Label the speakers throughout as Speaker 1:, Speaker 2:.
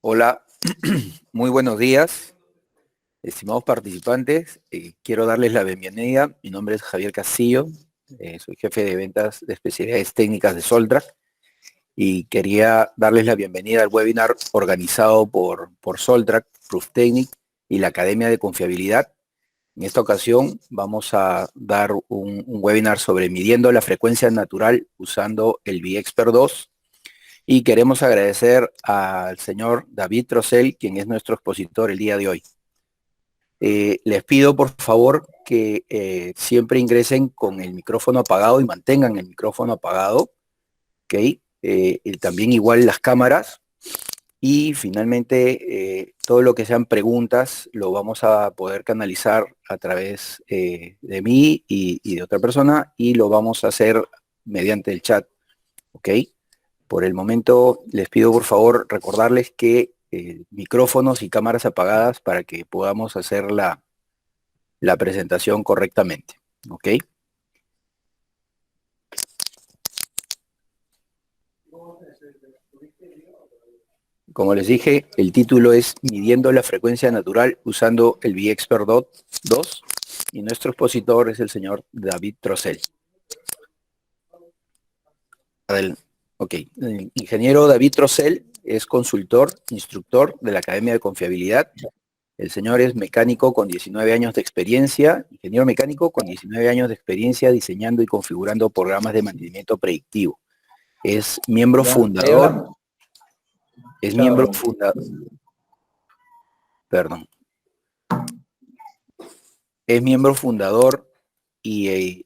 Speaker 1: Hola, muy buenos días, estimados participantes. Quiero darles la bienvenida. Mi nombre es Javier Castillo, soy jefe de ventas de especialidades técnicas de Soltrack y quería darles la bienvenida al webinar organizado por Soltrack, Prooftechnic y la Academia de Confiabilidad. En esta ocasión vamos a dar un webinar sobre midiendo la frecuencia natural usando el VXpert 2. Y queremos agradecer al señor David Trocel, quien es nuestro expositor el día de hoy. Les pido por favor que siempre ingresen con el micrófono apagado y mantengan el micrófono apagado, ¿ok? Y también igual las cámaras. Y finalmente, todo lo que sean preguntas lo vamos a poder canalizar a través de mí y de otra persona, y lo vamos a hacer mediante el chat, ¿ok? Por el momento les pido por favor recordarles que micrófonos y cámaras apagadas para que podamos hacer la presentación correctamente. ¿Ok? Como les dije, el título es Midiendo la frecuencia natural usando el VXpert 2 y nuestro expositor es el señor David Trocel. Ok, el ingeniero David Trocel es consultor, instructor de la Academia de Confiabilidad. El señor es mecánico con 19 años de experiencia, ingeniero mecánico con 19 años de experiencia diseñando y configurando programas de mantenimiento predictivo. Es miembro fundador, perdón, es miembro fundador y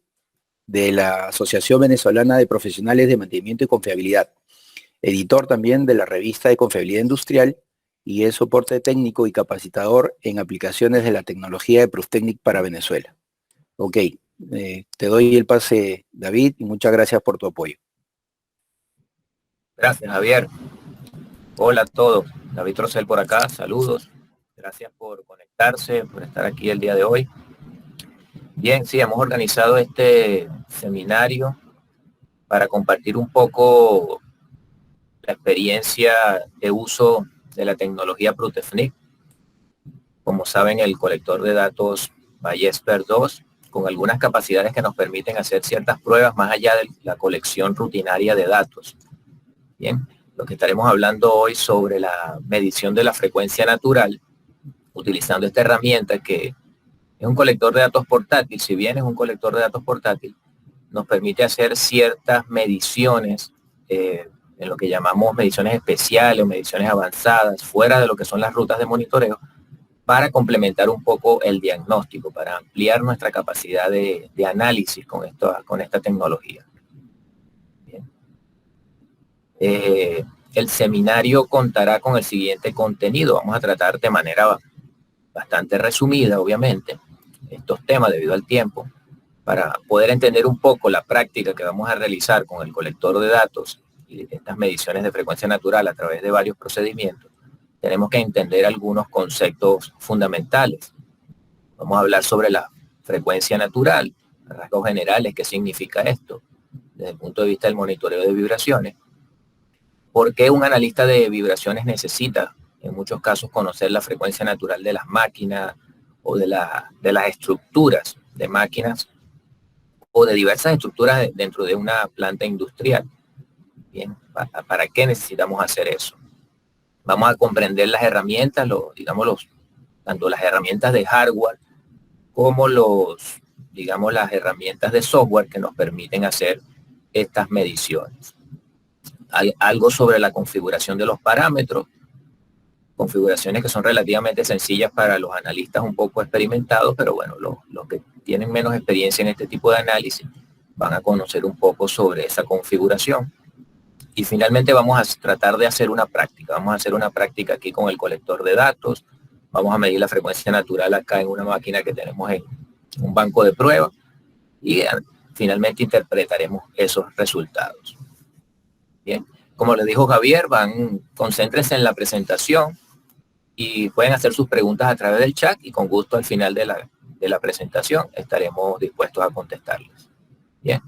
Speaker 1: de la Asociación Venezolana de Profesionales de Mantenimiento y Confiabilidad, editor también de la revista de Confiabilidad Industrial y es soporte técnico y capacitador en aplicaciones de la tecnología de Prooftechnic para Venezuela. Ok, te doy el pase, David, y muchas gracias por tu apoyo.
Speaker 2: Gracias, Javier. Hola a todos. David Trocel por acá. Saludos. Gracias por conectarse, por estar aquí el día de hoy. Bien, sí, hemos organizado este seminario para compartir un poco la experiencia de uso de la tecnología Prooftechnic. Como saben, el colector de datos VXpert 2 con algunas capacidades que nos permiten hacer ciertas pruebas más allá de la colección rutinaria de datos. Bien, lo que estaremos hablando hoy sobre la medición de la frecuencia natural utilizando esta herramienta que es un colector de datos portátil. Si bien es un colector de datos portátil, nos permite hacer ciertas mediciones en lo que llamamos mediciones especiales o mediciones avanzadas fuera de lo que son las rutas de monitoreo para complementar un poco el diagnóstico, para ampliar nuestra capacidad de análisis con esta tecnología. Bien. El seminario contará con el siguiente contenido. Vamos a tratar de manera bastante resumida, obviamente, estos temas debido al tiempo, para poder entender un poco la práctica que vamos a realizar con el colector de datos y estas mediciones de frecuencia natural a través de varios procedimientos. Tenemos que entender algunos conceptos fundamentales. Vamos a hablar sobre la frecuencia natural, rasgos generales, qué significa esto, desde el punto de vista del monitoreo de vibraciones. ¿Por qué un analista de vibraciones necesita, en muchos casos, conocer la frecuencia natural de las máquinas o de las estructuras de máquinas o de diversas estructuras dentro de una planta industrial? Bien, ¿para qué necesitamos hacer eso? Vamos a comprender las herramientas, tanto las herramientas de hardware como las herramientas de software que nos permiten hacer estas mediciones. Hay algo sobre la configuración de los parámetros, configuraciones que son relativamente sencillas para los analistas un poco experimentados, pero bueno, los que tienen menos experiencia en este tipo de análisis van a conocer un poco sobre esa configuración. Y finalmente vamos a tratar de hacer una práctica. Vamos a hacer una práctica aquí con el colector de datos. Vamos a medir la frecuencia natural acá en una máquina que tenemos en un banco de pruebas y finalmente interpretaremos esos resultados. Bien, como les dijo Javier, concéntrense en la presentación y pueden hacer sus preguntas a través del chat y con gusto al final de la presentación estaremos dispuestos a contestarles. Bien.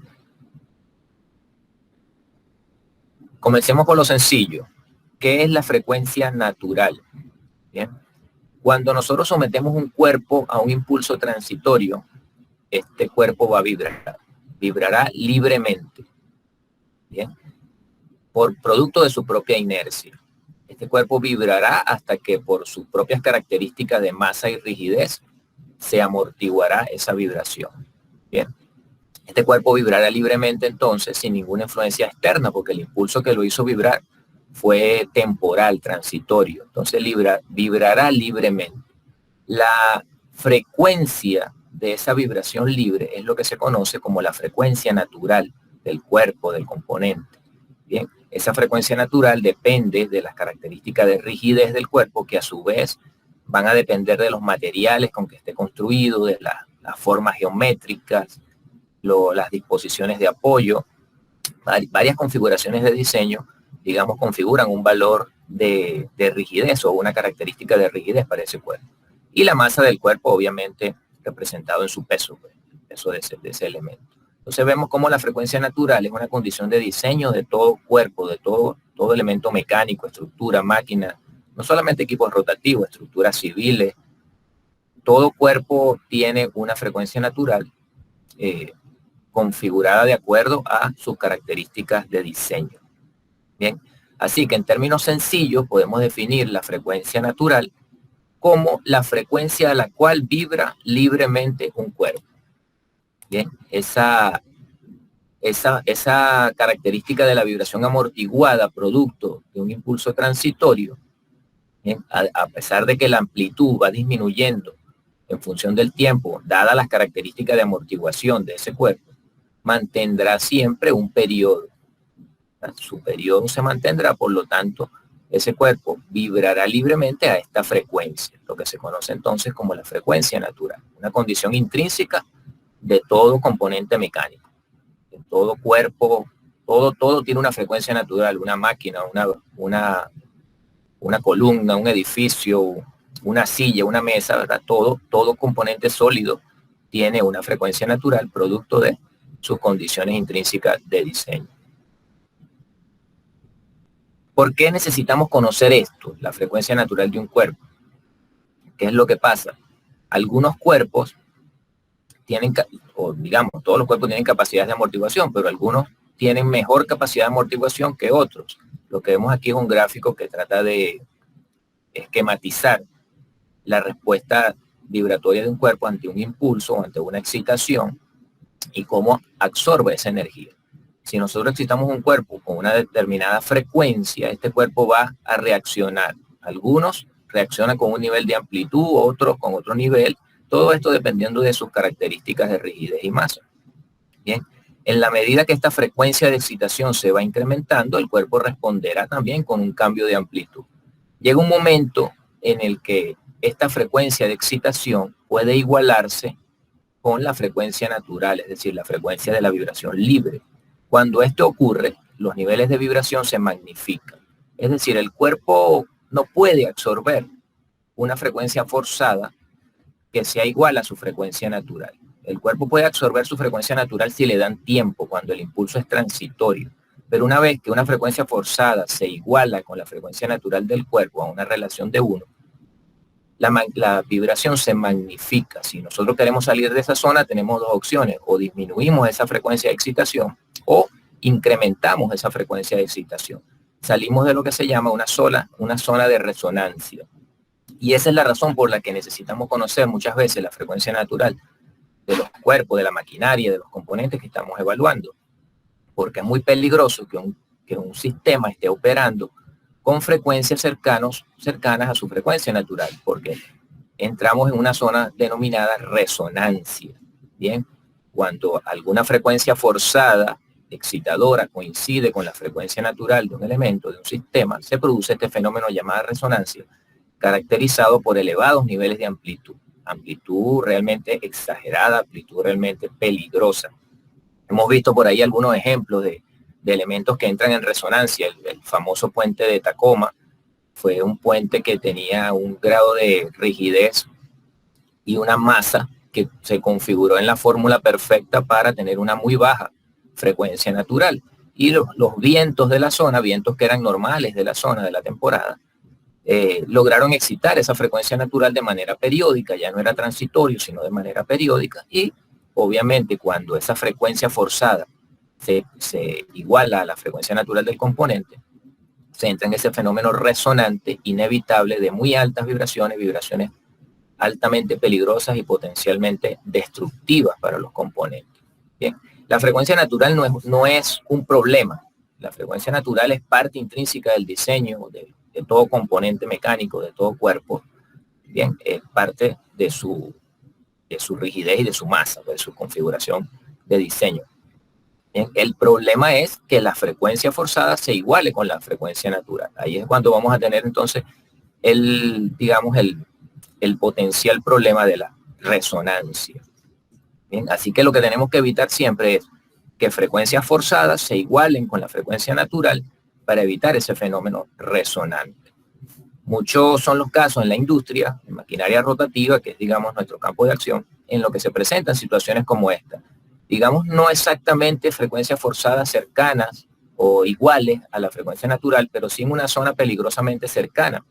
Speaker 2: Comencemos por lo sencillo. ¿Qué es la frecuencia natural? Bien. Cuando nosotros sometemos un cuerpo a un impulso transitorio, este cuerpo va a vibrar, vibrará libremente, bien, por producto de su propia inercia. Este cuerpo vibrará hasta que por sus propias características de masa y rigidez se amortiguará esa vibración. Bien. Este cuerpo vibrará libremente entonces sin ninguna influencia externa, porque el impulso que lo hizo vibrar fue temporal, transitorio. Entonces vibrará libremente. La frecuencia de esa vibración libre es lo que se conoce como la frecuencia natural del cuerpo, del componente. Bien, esa frecuencia natural depende de las características de rigidez del cuerpo, que a su vez van a depender de los materiales con que esté construido, de las formas geométricas, las disposiciones de apoyo. Varias configuraciones de diseño, digamos, configuran un valor de rigidez o una característica de rigidez para ese cuerpo. Y la masa del cuerpo, obviamente, representado en su peso, el peso de ese elemento. Entonces vemos cómo la frecuencia natural es una condición de diseño de todo cuerpo, de todo elemento mecánico, estructura, máquina, no solamente equipos rotativos, estructuras civiles. Todo cuerpo tiene una frecuencia natural configurada de acuerdo a sus características de diseño. Bien, así que en términos sencillos podemos definir la frecuencia natural como la frecuencia a la cual vibra libremente un cuerpo. Bien, esa característica de la vibración amortiguada, producto de un impulso transitorio, bien, a pesar de que la amplitud va disminuyendo en función del tiempo, dadas las características de amortiguación de ese cuerpo, mantendrá siempre un periodo. Su periodo se mantendrá, por lo tanto, ese cuerpo vibrará libremente a esta frecuencia, lo que se conoce entonces como la frecuencia natural, una condición intrínseca de todo componente mecánico. En todo cuerpo, todo tiene una frecuencia natural, una máquina, una columna, un edificio, una silla, una mesa, ¿verdad? Todo componente sólido tiene una frecuencia natural producto de sus condiciones intrínsecas de diseño. ¿Por qué necesitamos conocer esto, la frecuencia natural de un cuerpo? ¿Qué es lo que pasa? Algunos cuerpos tienen, o digamos, todos los cuerpos tienen capacidad de amortiguación, pero algunos tienen mejor capacidad de amortiguación que otros. Lo que vemos aquí es un gráfico que trata de esquematizar la respuesta vibratoria de un cuerpo ante un impulso o ante una excitación y cómo absorbe esa energía. Si nosotros excitamos un cuerpo con una determinada frecuencia, este cuerpo va a reaccionar. Algunos reaccionan con un nivel de amplitud, otros con otro nivel. Todo esto dependiendo de sus características de rigidez y masa. Bien, en la medida que esta frecuencia de excitación se va incrementando, el cuerpo responderá también con un cambio de amplitud. Llega un momento en el que esta frecuencia de excitación puede igualarse con la frecuencia natural, es decir, la frecuencia de la vibración libre. Cuando esto ocurre, los niveles de vibración se magnifican. Es decir, el cuerpo no puede absorber una frecuencia forzada que sea igual a su frecuencia natural. El cuerpo puede absorber su frecuencia natural si le dan tiempo, cuando el impulso es transitorio. Pero una vez que una frecuencia forzada se iguala con la frecuencia natural del cuerpo a una relación de 1, la vibración se magnifica. Si nosotros queremos salir de esa zona, tenemos dos opciones: o disminuimos esa frecuencia de excitación o incrementamos esa frecuencia de excitación. Salimos de lo que se llama una zona de resonancia. Y esa es la razón por la que necesitamos conocer muchas veces la frecuencia natural de los cuerpos, de la maquinaria, de los componentes que estamos evaluando. Porque es muy peligroso que un sistema esté operando con frecuencias cercanas a su frecuencia natural, porque entramos en una zona denominada resonancia. Bien, cuando alguna frecuencia forzada, excitadora, coincide con la frecuencia natural de un elemento, de un sistema, se produce este fenómeno llamado resonancia, caracterizado por elevados niveles de amplitud realmente exagerada, amplitud realmente peligrosa. Hemos visto por ahí algunos ejemplos de elementos que entran en resonancia. El famoso puente de Tacoma fue un puente que tenía un grado de rigidez y una masa que se configuró en la fórmula perfecta para tener una muy baja frecuencia natural. y los vientos de la zona, vientos que eran normales de la zona de la temporada, lograron excitar esa frecuencia natural de manera periódica, ya no era transitorio, sino de manera periódica, y obviamente cuando esa frecuencia forzada se iguala a la frecuencia natural del componente, se entra en ese fenómeno resonante inevitable de muy altas vibraciones, vibraciones altamente peligrosas y potencialmente destructivas para los componentes. Bien, la frecuencia natural no es un problema. La frecuencia natural es parte intrínseca del diseño de todo componente mecánico, de todo cuerpo. Bien, es parte de su rigidez y de su masa, de su configuración de diseño. Bien, el problema es que la frecuencia forzada se iguale con la frecuencia natural. Ahí es cuando vamos a tener entonces digamos, el potencial problema de la resonancia. Bien, así que lo que tenemos que evitar siempre es que frecuencias forzadas se igualen con la frecuencia natural para evitar ese fenómeno resonante. Muchos son los casos en la industria, en maquinaria rotativa, que es, digamos, nuestro campo de acción, en lo que se presentan situaciones como esta. Digamos, no exactamente frecuencias forzadas cercanas o iguales a la frecuencia natural, pero sí en una zona peligrosamente cercana.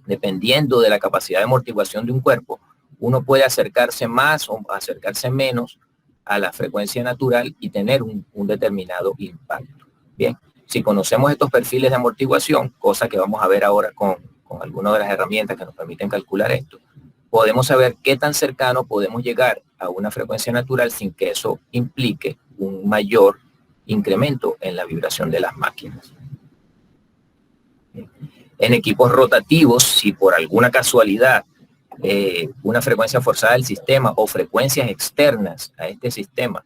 Speaker 2: Dependiendo de la capacidad de amortiguación de un cuerpo, uno puede acercarse más o acercarse menos a la frecuencia natural y tener un determinado impacto. Bien, si conocemos estos perfiles de amortiguación, cosa que vamos a ver ahora con algunas de las herramientas que nos permiten calcular esto, podemos saber qué tan cercano podemos llegar a una frecuencia natural sin que eso implique un mayor incremento en la vibración de las máquinas. Bien. En equipos rotativos, si por alguna casualidad una frecuencia forzada del sistema o frecuencias externas a este sistema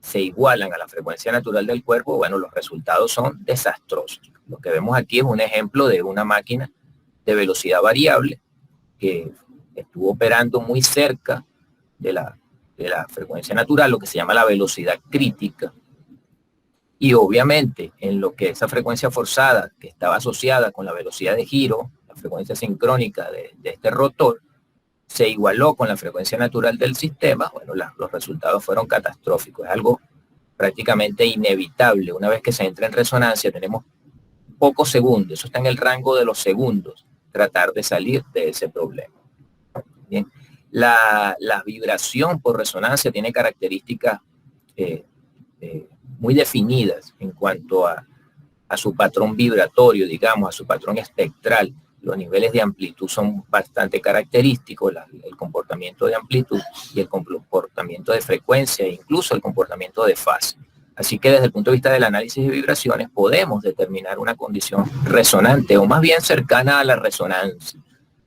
Speaker 2: se igualan a la frecuencia natural del cuerpo, bueno, los resultados son desastrosos. Lo que vemos aquí es un ejemplo de una máquina de velocidad variable que estuvo operando muy cerca de la frecuencia natural, lo que se llama la velocidad crítica. Y obviamente en lo que esa frecuencia forzada que estaba asociada con la velocidad de giro, la frecuencia sincrónica de este rotor, se igualó con la frecuencia natural del sistema, bueno, los resultados fueron catastróficos. Es algo prácticamente inevitable. Una vez que se entra en resonancia, tenemos pocos segundos, eso está en el rango de los segundos, tratar de salir de ese problema. Bien. La vibración por resonancia tiene características muy definidas en cuanto a su patrón vibratorio, digamos, a su patrón espectral. Los niveles de amplitud son bastante característicos, el comportamiento de amplitud y el comportamiento de frecuencia e incluso el comportamiento de fase. Así que desde el punto de vista del análisis de vibraciones podemos determinar una condición resonante o más bien cercana a la resonancia.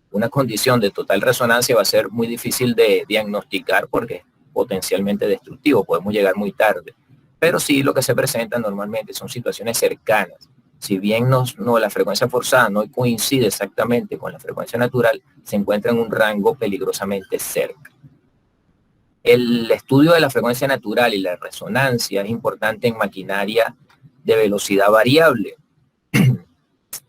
Speaker 2: Una condición de total resonancia va a ser muy difícil de diagnosticar porque es potencialmente destructivo, podemos llegar muy tarde. Pero sí, lo que se presenta normalmente son situaciones cercanas. Si bien la frecuencia forzada no coincide exactamente con la frecuencia natural, se encuentra en un rango peligrosamente cerca. El estudio de la frecuencia natural y la resonancia es importante en maquinaria de velocidad variable.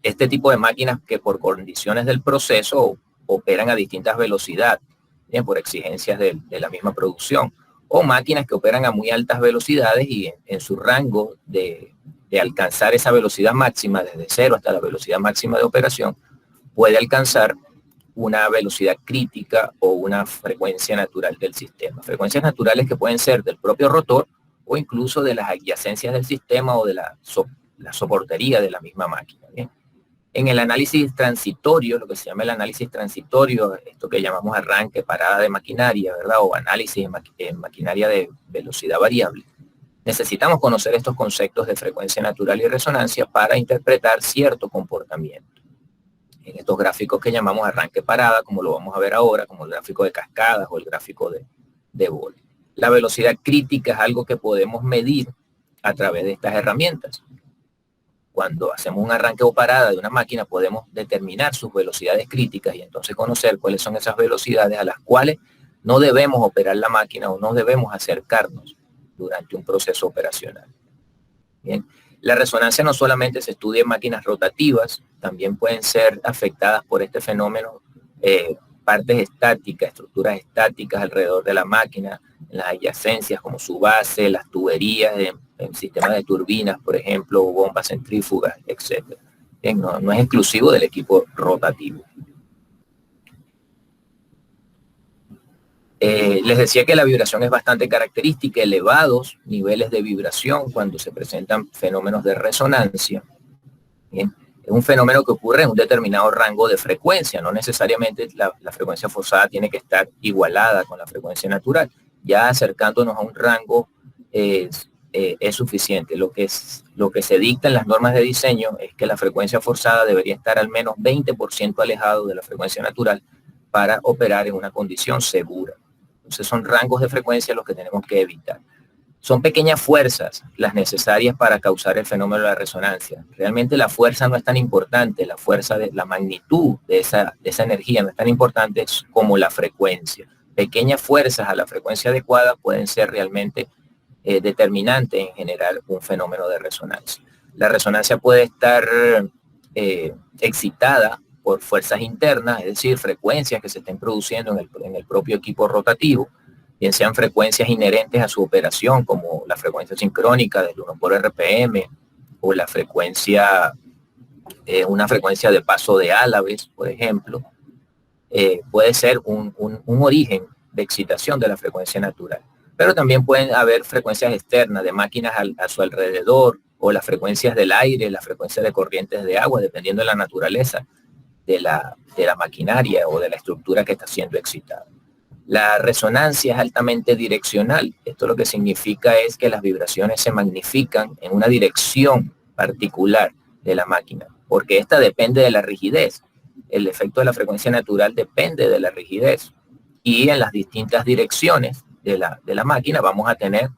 Speaker 2: Este tipo de máquinas que por condiciones del proceso operan a distintas velocidades, bien, por exigencias de la misma producción, o máquinas que operan a muy altas velocidades y en su rango de alcanzar esa velocidad máxima desde cero hasta la velocidad máxima de operación, puede alcanzar una velocidad crítica o una frecuencia natural del sistema. Frecuencias naturales que pueden ser del propio rotor o incluso de las adyacencias del sistema o de la soportería de la misma máquina. ¿Bien? En el análisis transitorio, lo que se llama el análisis transitorio, esto que llamamos arranque, parada de maquinaria, ¿verdad? O análisis en maquinaria de velocidad variable. Necesitamos conocer estos conceptos de frecuencia natural y resonancia para interpretar cierto comportamiento. En estos gráficos que llamamos arranque parada, como lo vamos a ver ahora, como el gráfico de cascadas o el gráfico de Bode. La velocidad crítica es algo que podemos medir a través de estas herramientas. Cuando hacemos un arranque o parada de una máquina, podemos determinar sus velocidades críticas y entonces conocer cuáles son esas velocidades a las cuales no debemos operar la máquina o no debemos acercarnos durante un proceso operacional. Bien. La resonancia no solamente se estudia en máquinas rotativas, también pueden ser afectadas por este fenómeno partes estáticas, estructuras estáticas alrededor de la máquina, en las adyacencias como su base, las tuberías en sistemas de turbinas, por ejemplo, bombas centrífugas, etc. Bien, no es exclusivo del equipo rotativo. Les decía que la vibración es bastante característica, elevados niveles de vibración cuando se presentan fenómenos de resonancia. Bien, es un fenómeno que ocurre en un determinado rango de frecuencia, no necesariamente la frecuencia forzada tiene que estar igualada con la frecuencia natural. Ya acercándonos a un rango es suficiente. Lo que se dicta en las normas de diseño es que la frecuencia forzada debería estar al menos 20% alejado de la frecuencia natural para operar en una condición segura. Entonces son rangos de frecuencia los que tenemos que evitar. Son pequeñas fuerzas las necesarias para causar el fenómeno de la resonancia. Realmente la fuerza no es tan importante, la fuerza de la magnitud de esa energía no es tan importante como la frecuencia. Pequeñas fuerzas a la frecuencia adecuada pueden ser realmente determinantes en generar un fenómeno de resonancia. La resonancia puede estar excitada por fuerzas internas, es decir, frecuencias que se estén produciendo en el propio equipo rotativo, bien sean frecuencias inherentes a su operación, como la frecuencia sincrónica del 1 por RPM, o la frecuencia, una frecuencia de paso de Álaves, por ejemplo, puede ser un origen de excitación de la frecuencia natural. Pero también pueden haber frecuencias externas de máquinas a su alrededor, o las frecuencias del aire, las frecuencias de corrientes de agua, dependiendo de la naturaleza de la maquinaria o de la estructura que está siendo excitada. La resonancia es altamente direccional. Esto lo que significa es que las vibraciones se magnifican en una dirección particular de la máquina, porque esta depende de la rigidez. El efecto de la frecuencia natural depende de la rigidez, y en las distintas direcciones de la máquina vamos a tener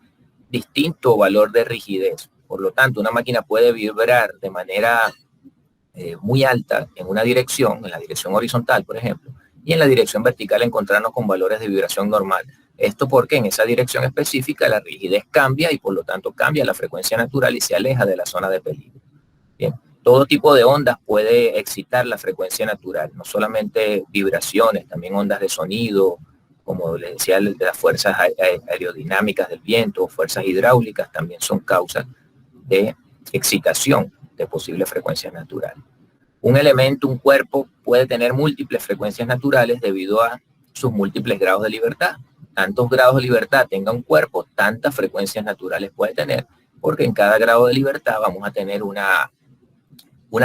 Speaker 2: distinto valor de rigidez. Por lo tanto, una máquina puede vibrar de manera muy alta en una dirección, en la dirección horizontal, por ejemplo, y en la dirección vertical encontrarnos con valores de vibración normal. Esto porque en esa dirección específica la rigidez cambia y por lo tanto cambia la frecuencia natural y se aleja de la zona de peligro. Bien, todo tipo de ondas puede excitar la frecuencia natural, no solamente vibraciones, también ondas de sonido, como les decía, de las fuerzas aerodinámicas del viento, fuerzas hidráulicas, también son causas de excitación de posibles frecuencias naturales. Un elemento, un cuerpo, puede tener múltiples frecuencias naturales debido a sus múltiples grados de libertad. Tantos grados de libertad tenga un cuerpo, tantas frecuencias naturales puede tener, porque en cada grado de libertad vamos a tener una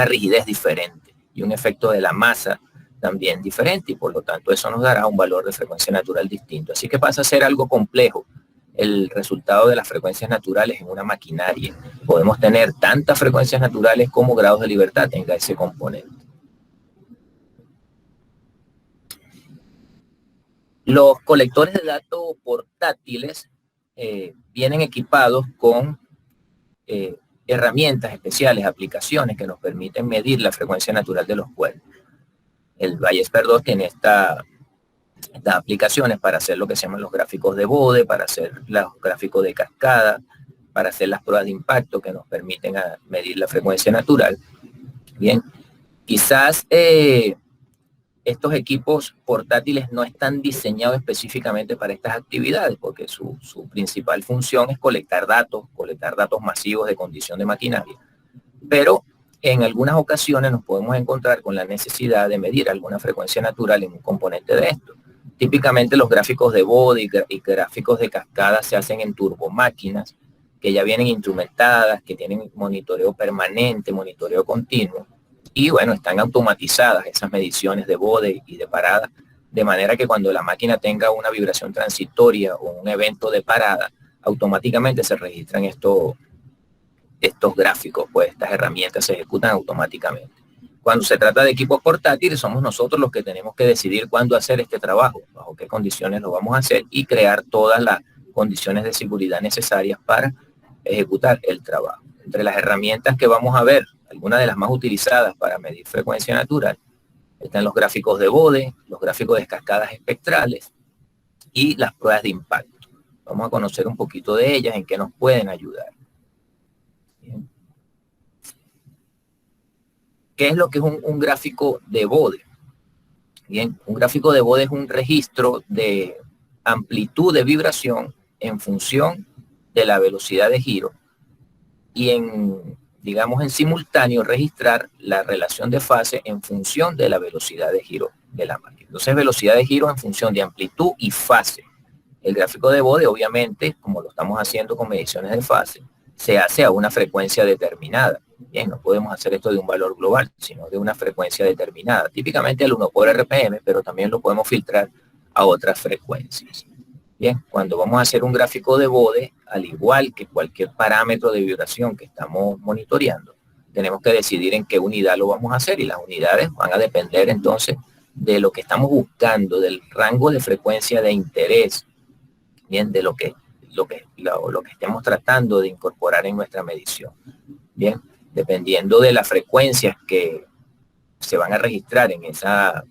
Speaker 2: rigidez diferente y un efecto de la masa también diferente, y por lo tanto eso nos dará un valor de frecuencia natural distinto. Así que pasa a ser algo complejo el resultado de las frecuencias naturales en una maquinaria. Podemos tener tantas frecuencias naturales como grados de libertad tenga ese componente. Los colectores de datos portátiles vienen equipados con herramientas especiales, aplicaciones que nos permiten medir la frecuencia natural de los cuerpos. El Ballesper 2 tiene estas aplicaciones para hacer lo que se llaman los gráficos de Bode, para hacer los gráficos de cascada, para hacer las pruebas de impacto que nos permiten medir la frecuencia natural. Bien, quizás estos equipos portátiles no están diseñados específicamente para estas actividades, porque su principal función es colectar datos masivos de condición de maquinaria. Pero en algunas ocasiones nos podemos encontrar con la necesidad de medir alguna frecuencia natural en un componente de esto. Típicamente los gráficos de Bode y gráficos de cascada se hacen en turbomáquinas que ya vienen instrumentadas, que tienen monitoreo permanente, monitoreo continuo. Y bueno, están automatizadas esas mediciones de Bode y de parada, de manera que cuando la máquina tenga una vibración transitoria o un evento de parada, automáticamente se registran estos gráficos, pues estas herramientas se ejecutan automáticamente. Cuando se trata de equipos portátiles, somos nosotros los que tenemos que decidir cuándo hacer este trabajo, bajo qué condiciones lo vamos a hacer y crear todas las condiciones de seguridad necesarias para ejecutar el trabajo. Entre las herramientas que vamos a ver, algunas de las más utilizadas para medir frecuencia natural, están los gráficos de Bode, los gráficos de cascadas espectrales y las pruebas de impacto. Vamos a conocer un poquito de ellas, en qué nos pueden ayudar. Bien. ¿Qué es lo que es un gráfico de Bode? Bien, un gráfico de Bode es un registro de amplitud de vibración en función de la velocidad de giro y digamos, en simultáneo registrar la relación de fase en función de la velocidad de giro de la máquina. Entonces, velocidad de giro en función de amplitud y fase. El gráfico de bode, obviamente, como lo estamos haciendo con mediciones de fase, se hace a una frecuencia determinada. Bien, no podemos hacer esto de un valor global, sino de una frecuencia determinada. Típicamente el 1 por RPM, pero también lo podemos filtrar a otras frecuencias. Bien, cuando vamos a hacer un gráfico de bode, al igual que cualquier parámetro de vibración que estamos monitoreando, tenemos que decidir en qué unidad lo vamos a hacer, y las unidades van a depender entonces de lo que estamos buscando, del rango de frecuencia de interés, bien, de lo que estemos tratando de incorporar en nuestra medición. Bien, dependiendo de las frecuencias que se van a registrar en esa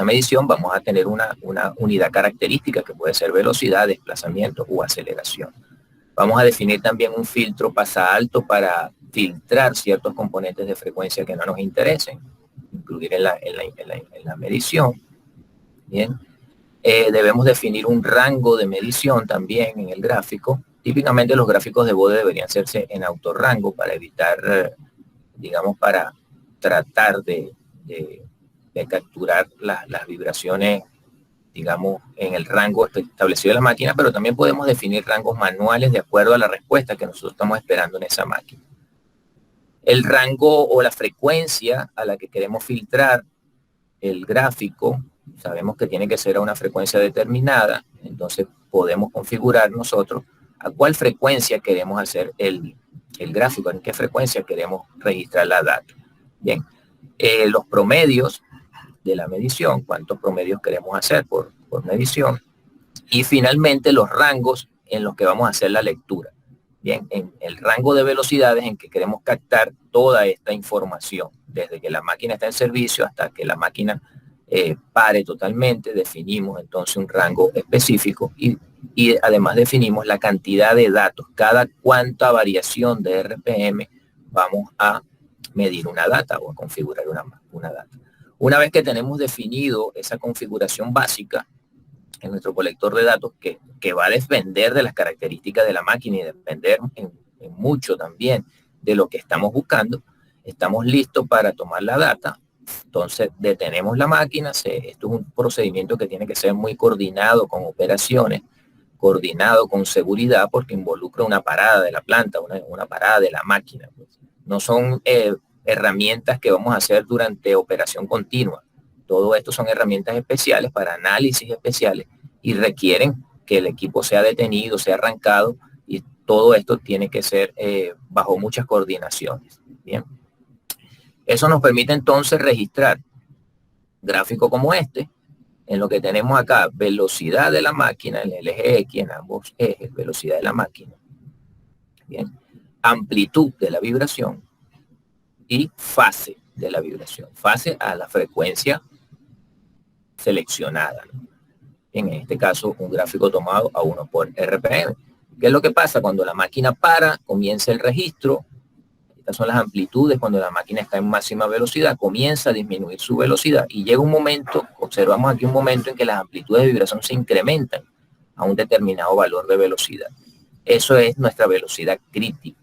Speaker 2: medición, vamos a tener una unidad característica que puede ser velocidad, desplazamiento o aceleración. Vamos a definir también un filtro pasa alto para filtrar ciertos componentes de frecuencia que no nos interesen, incluir en la medición. Bien, debemos definir un rango de medición también en el gráfico. Típicamente los gráficos de bode deberían hacerse en autorrango para evitar, digamos, para tratar de capturar las vibraciones, digamos, en el rango establecido de la máquina, pero también podemos definir rangos manuales de acuerdo a la respuesta que nosotros estamos esperando en esa máquina. El rango o la frecuencia a la que queremos filtrar el gráfico, sabemos que tiene que ser a una frecuencia determinada, entonces podemos configurar nosotros a cuál frecuencia queremos hacer el gráfico, en qué frecuencia queremos registrar la data. Bien, los promedios de la medición, cuántos promedios queremos hacer por medición, y finalmente los rangos en los que vamos a hacer la lectura. Bien, en el rango de velocidades en que queremos captar toda esta información, desde que la máquina está en servicio hasta que la máquina pare totalmente, definimos entonces un rango específico y además definimos la cantidad de datos, cada cuánta variación de RPM vamos a medir una data o a configurar una data. Una vez que tenemos definido esa configuración básica en nuestro colector de datos, que va a depender de las características de la máquina y depender en mucho también de lo que estamos buscando, estamos listos para tomar la data. Entonces detenemos la máquina. Esto es un procedimiento que tiene que ser muy coordinado con operaciones, coordinado con seguridad, porque involucra una parada de la planta, una parada de la máquina. No son herramientas que vamos a hacer durante operación continua. Todo esto son herramientas especiales para análisis especiales y requieren que el equipo sea detenido, sea arrancado, y todo esto tiene que ser bajo muchas coordinaciones. Bien. Eso nos permite entonces registrar gráfico como este, en lo que tenemos acá velocidad de la máquina, en el eje X, en ambos ejes, velocidad de la máquina. Bien. Amplitud de la vibración y fase de la vibración, fase a la frecuencia seleccionada, ¿no? En este caso, un gráfico tomado a 1 por RPM. ¿Qué es lo que pasa? Cuando la máquina para, comienza el registro. Estas son las amplitudes. Cuando la máquina está en máxima velocidad, comienza a disminuir su velocidad y llega un momento, observamos aquí un momento en que las amplitudes de vibración se incrementan a un determinado valor de velocidad. Eso es nuestra velocidad crítica.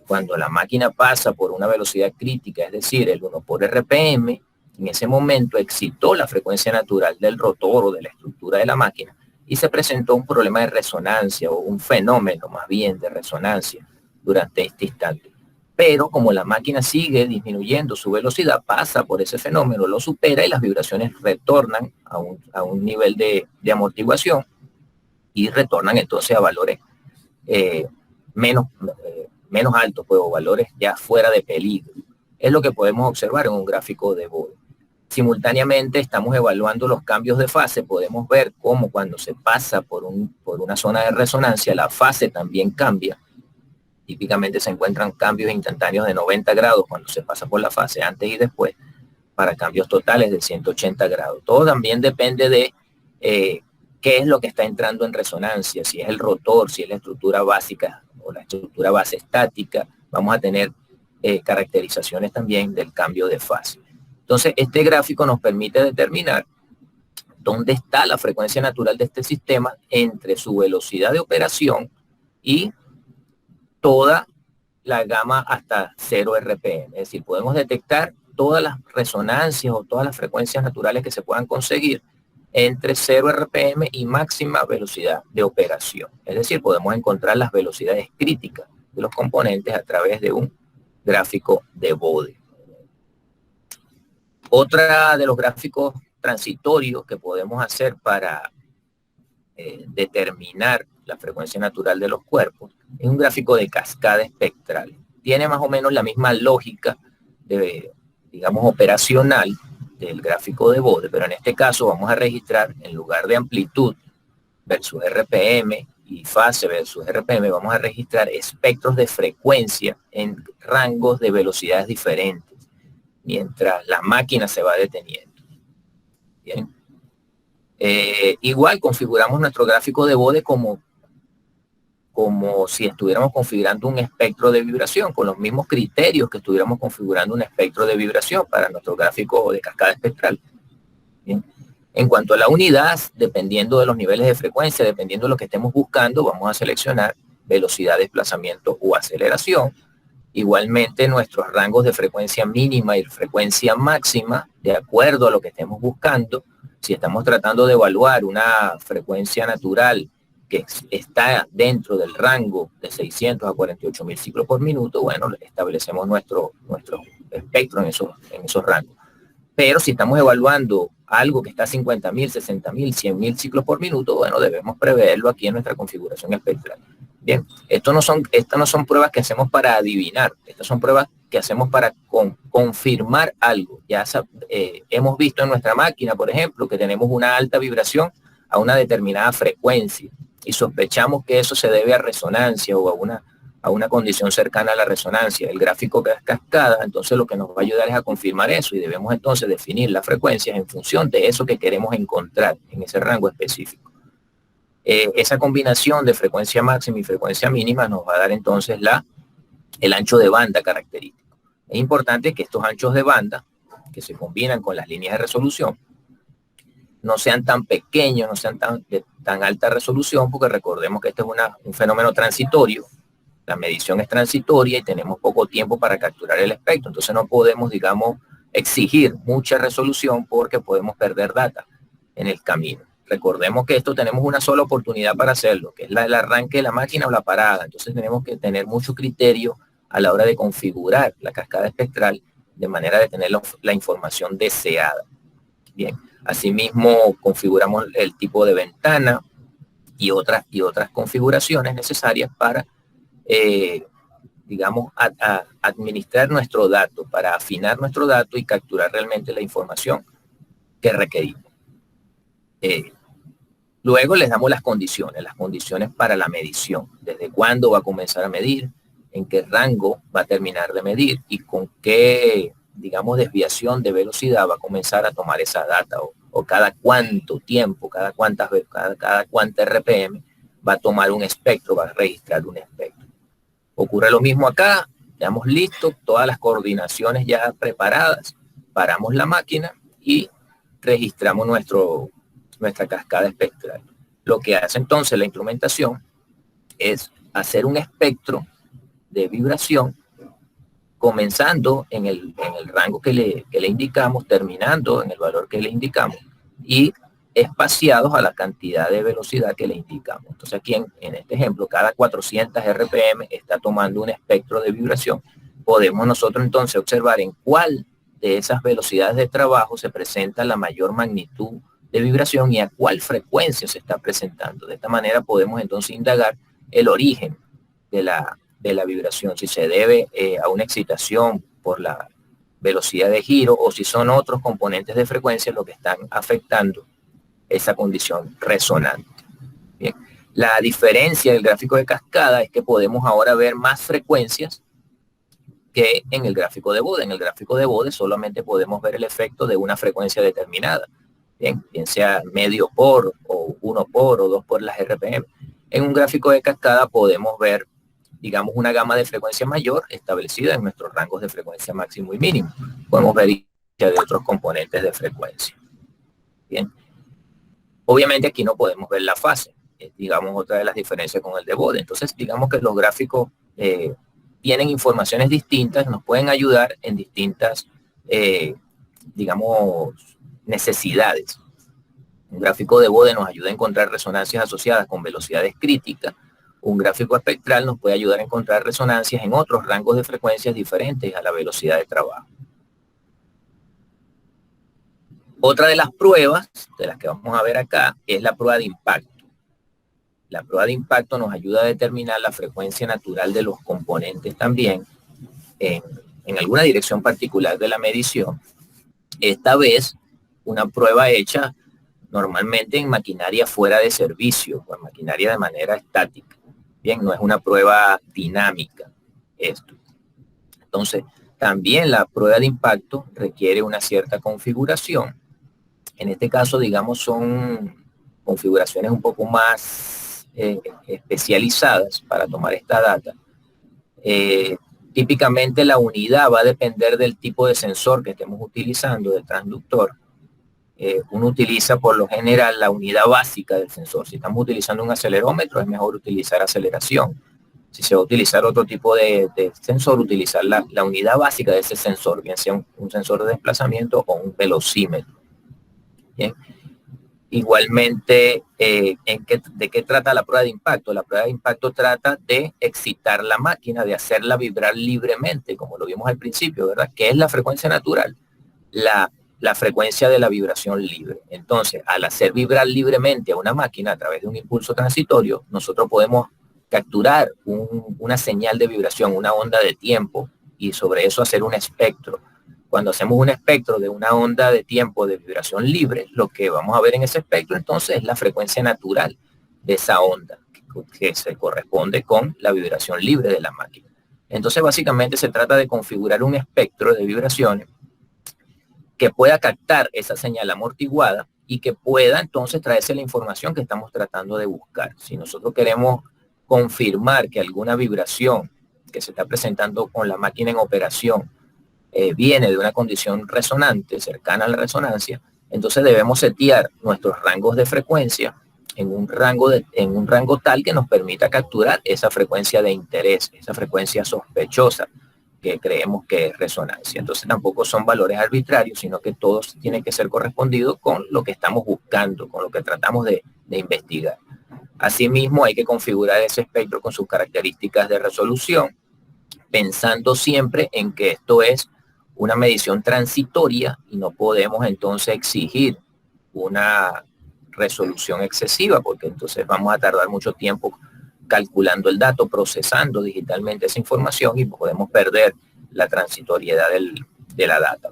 Speaker 2: Cuando la máquina pasa por una velocidad crítica, es decir, el 1 por RPM, en ese momento excitó la frecuencia natural del rotor o de la estructura de la máquina y se presentó un problema de resonancia, o un fenómeno más bien de resonancia durante este instante. Pero como la máquina sigue disminuyendo su velocidad, pasa por ese fenómeno, lo supera y las vibraciones retornan a un nivel de amortiguación y retornan entonces a valores menos altos, pues, o valores ya fuera de peligro. Es lo que podemos observar en un gráfico de bode. Simultáneamente estamos evaluando los cambios de fase. Podemos ver cómo cuando se pasa por una zona de resonancia, la fase también cambia. Típicamente se encuentran cambios instantáneos de 90 grados cuando se pasa por la fase, antes y después, para cambios totales de 180 grados. Todo también depende de qué es lo que está entrando en resonancia, si es el rotor, si es la estructura básica o la estructura base estática. Vamos a tener caracterizaciones también del cambio de fase. Entonces, este gráfico nos permite determinar dónde está la frecuencia natural de este sistema entre su velocidad de operación y toda la gama hasta 0 RPM. Es decir, podemos detectar todas las resonancias o todas las frecuencias naturales que se puedan conseguir entre 0 RPM y máxima velocidad de operación. Es decir, podemos encontrar las velocidades críticas de los componentes a través de un gráfico de Bode. Otra de los gráficos transitorios que podemos hacer para determinar la frecuencia natural de los cuerpos es un gráfico de cascada espectral. Tiene más o menos la misma lógica de, digamos, operacional del gráfico de Bode, pero en este caso vamos a registrar, en lugar de amplitud versus RPM y fase versus RPM, vamos a registrar espectros de frecuencia en rangos de velocidades diferentes, mientras la máquina se va deteniendo. Bien. Igual configuramos nuestro gráfico de Bode como si estuviéramos configurando un espectro de vibración, con los mismos criterios que estuviéramos configurando un espectro de vibración para nuestro gráfico de cascada espectral. Bien. En cuanto a la unidad, dependiendo de los niveles de frecuencia, dependiendo de lo que estemos buscando, vamos a seleccionar velocidad, desplazamiento o aceleración. Igualmente nuestros rangos de frecuencia mínima y frecuencia máxima, de acuerdo a lo que estemos buscando. Si estamos tratando de evaluar una frecuencia natural que está dentro del rango de 600 a 48.000 ciclos por minuto, bueno, establecemos nuestro espectro en esos rangos. Pero si estamos evaluando algo que está a 50.000, 60.000, 100.000 ciclos por minuto, bueno, debemos preverlo aquí en nuestra configuración espectral. Bien, estas no son pruebas que hacemos para adivinar, estas son pruebas que hacemos para confirmar algo. Ya hemos visto en nuestra máquina, por ejemplo, que tenemos una alta vibración a una determinada frecuencia y sospechamos que eso se debe a resonancia o a una condición cercana a la resonancia. El gráfico que es cascada, entonces lo que nos va a ayudar es a confirmar eso y debemos entonces definir las frecuencias en función de eso que queremos encontrar en ese rango específico. Esa combinación de frecuencia máxima y frecuencia mínima nos va a dar entonces el ancho de banda característico. Es importante que estos anchos de banda, que se combinan con las líneas de resolución, no sean tan pequeños, no sean de tan alta resolución, porque recordemos que este es un fenómeno transitorio. La medición es transitoria y tenemos poco tiempo para capturar el espectro. Entonces no podemos, digamos, exigir mucha resolución porque podemos perder data en el camino. Recordemos que esto tenemos una sola oportunidad para hacerlo, que es el arranque de la máquina o la parada. Entonces tenemos que tener mucho criterio a la hora de configurar la cascada espectral de manera de tener la información deseada. Bien, asimismo configuramos el tipo de ventana y otras configuraciones necesarias para, digamos, administrar nuestro dato, para afinar nuestro dato y capturar realmente la información que requerimos. Luego les damos las condiciones para la medición, desde cuándo va a comenzar a medir, en qué rango va a terminar de medir y con qué, digamos, desviación de velocidad va a comenzar a tomar esa data o cada cuánto tiempo, cada cuánta RPM va a tomar un espectro, va a registrar un espectro. Ocurre lo mismo acá, estamos listos, todas las coordinaciones ya preparadas, paramos la máquina y registramos nuestra cascada espectral. Lo que hace entonces la instrumentación es hacer un espectro de vibración comenzando en el rango que le indicamos, terminando en el valor que le indicamos y espaciados a la cantidad de velocidad que le indicamos. Entonces aquí en este ejemplo, cada 400 RPM está tomando un espectro de vibración. Podemos nosotros entonces observar en cuál de esas velocidades de trabajo se presenta la mayor magnitud de vibración y a cuál frecuencia se está presentando. De esta manera podemos entonces indagar el origen de la vibración, si se debe a una excitación por la velocidad de giro o si son otros componentes de frecuencia los que están afectando esa condición resonante. Bien. La diferencia del gráfico de cascada es que podemos ahora ver más frecuencias que en el gráfico de Bode. En el gráfico de Bode solamente podemos ver el efecto de una frecuencia determinada, bien sea medio por o 1 por o 2 por las RPM. En un gráfico de cascada podemos ver, digamos, una gama de frecuencia mayor establecida en nuestros rangos de frecuencia máximo y mínimo. Podemos ver de otros componentes de frecuencia. Bien. Obviamente aquí no podemos ver la fase, digamos, otra de las diferencias con el de Bode. Entonces, digamos que los gráficos tienen informaciones distintas, nos pueden ayudar en distintas, digamos, necesidades. Un gráfico de Bode nos ayuda a encontrar resonancias asociadas con velocidades críticas. Un gráfico espectral nos puede ayudar a encontrar resonancias en otros rangos de frecuencias diferentes a la velocidad de trabajo. Otra de las pruebas, de las que vamos a ver acá, es la prueba de impacto. La prueba de impacto nos ayuda a determinar la frecuencia natural de los componentes también en alguna dirección particular de la medición. Esta vez, una prueba hecha normalmente en maquinaria fuera de servicio o en maquinaria de manera estática. Bien, no es una prueba dinámica esto. Entonces, también la prueba de impacto requiere una cierta configuración. En este caso, digamos, son configuraciones un poco más especializadas para tomar esta data. Típicamente la unidad va a depender del tipo de sensor que estemos utilizando, del transductor. Uno utiliza por lo general la unidad básica del sensor. Si estamos utilizando un acelerómetro, es mejor utilizar aceleración. Si se va a utilizar otro tipo de sensor, utilizar la unidad básica de ese sensor, bien sea un sensor de desplazamiento o un velocímetro. Bien. Igualmente, ¿de qué trata la prueba de impacto? La prueba de impacto trata de excitar la máquina, de hacerla vibrar libremente, como lo vimos al principio, ¿verdad? ¿Qué es la frecuencia natural? La frecuencia de la vibración libre. Entonces, al hacer vibrar libremente a una máquina a través de un impulso transitorio, nosotros podemos capturar una señal de vibración, una onda de tiempo, y sobre eso hacer un espectro. Cuando hacemos un espectro de una onda de tiempo de vibración libre, lo que vamos a ver en ese espectro entonces es la frecuencia natural de esa onda, que se corresponde con la vibración libre de la máquina. Entonces, básicamente se trata de configurar un espectro de vibraciones que pueda captar esa señal amortiguada y que pueda entonces traerse la información que estamos tratando de buscar. Si nosotros queremos confirmar que alguna vibración que se está presentando con la máquina en operación viene de una condición resonante, cercana a la resonancia, entonces debemos setear nuestros rangos de frecuencia en un rango tal que nos permita capturar esa frecuencia de interés, esa frecuencia sospechosa que creemos que es resonancia. Entonces tampoco son valores arbitrarios, sino que todos tienen que ser correspondidos con lo que estamos buscando, con lo que tratamos de investigar. Asimismo, hay que configurar ese espectro con sus características de resolución, pensando siempre en que esto es una medición transitoria y no podemos entonces exigir una resolución excesiva, porque entonces vamos a tardar mucho tiempo calculando el dato, procesando digitalmente esa información y podemos perder la transitoriedad de la data.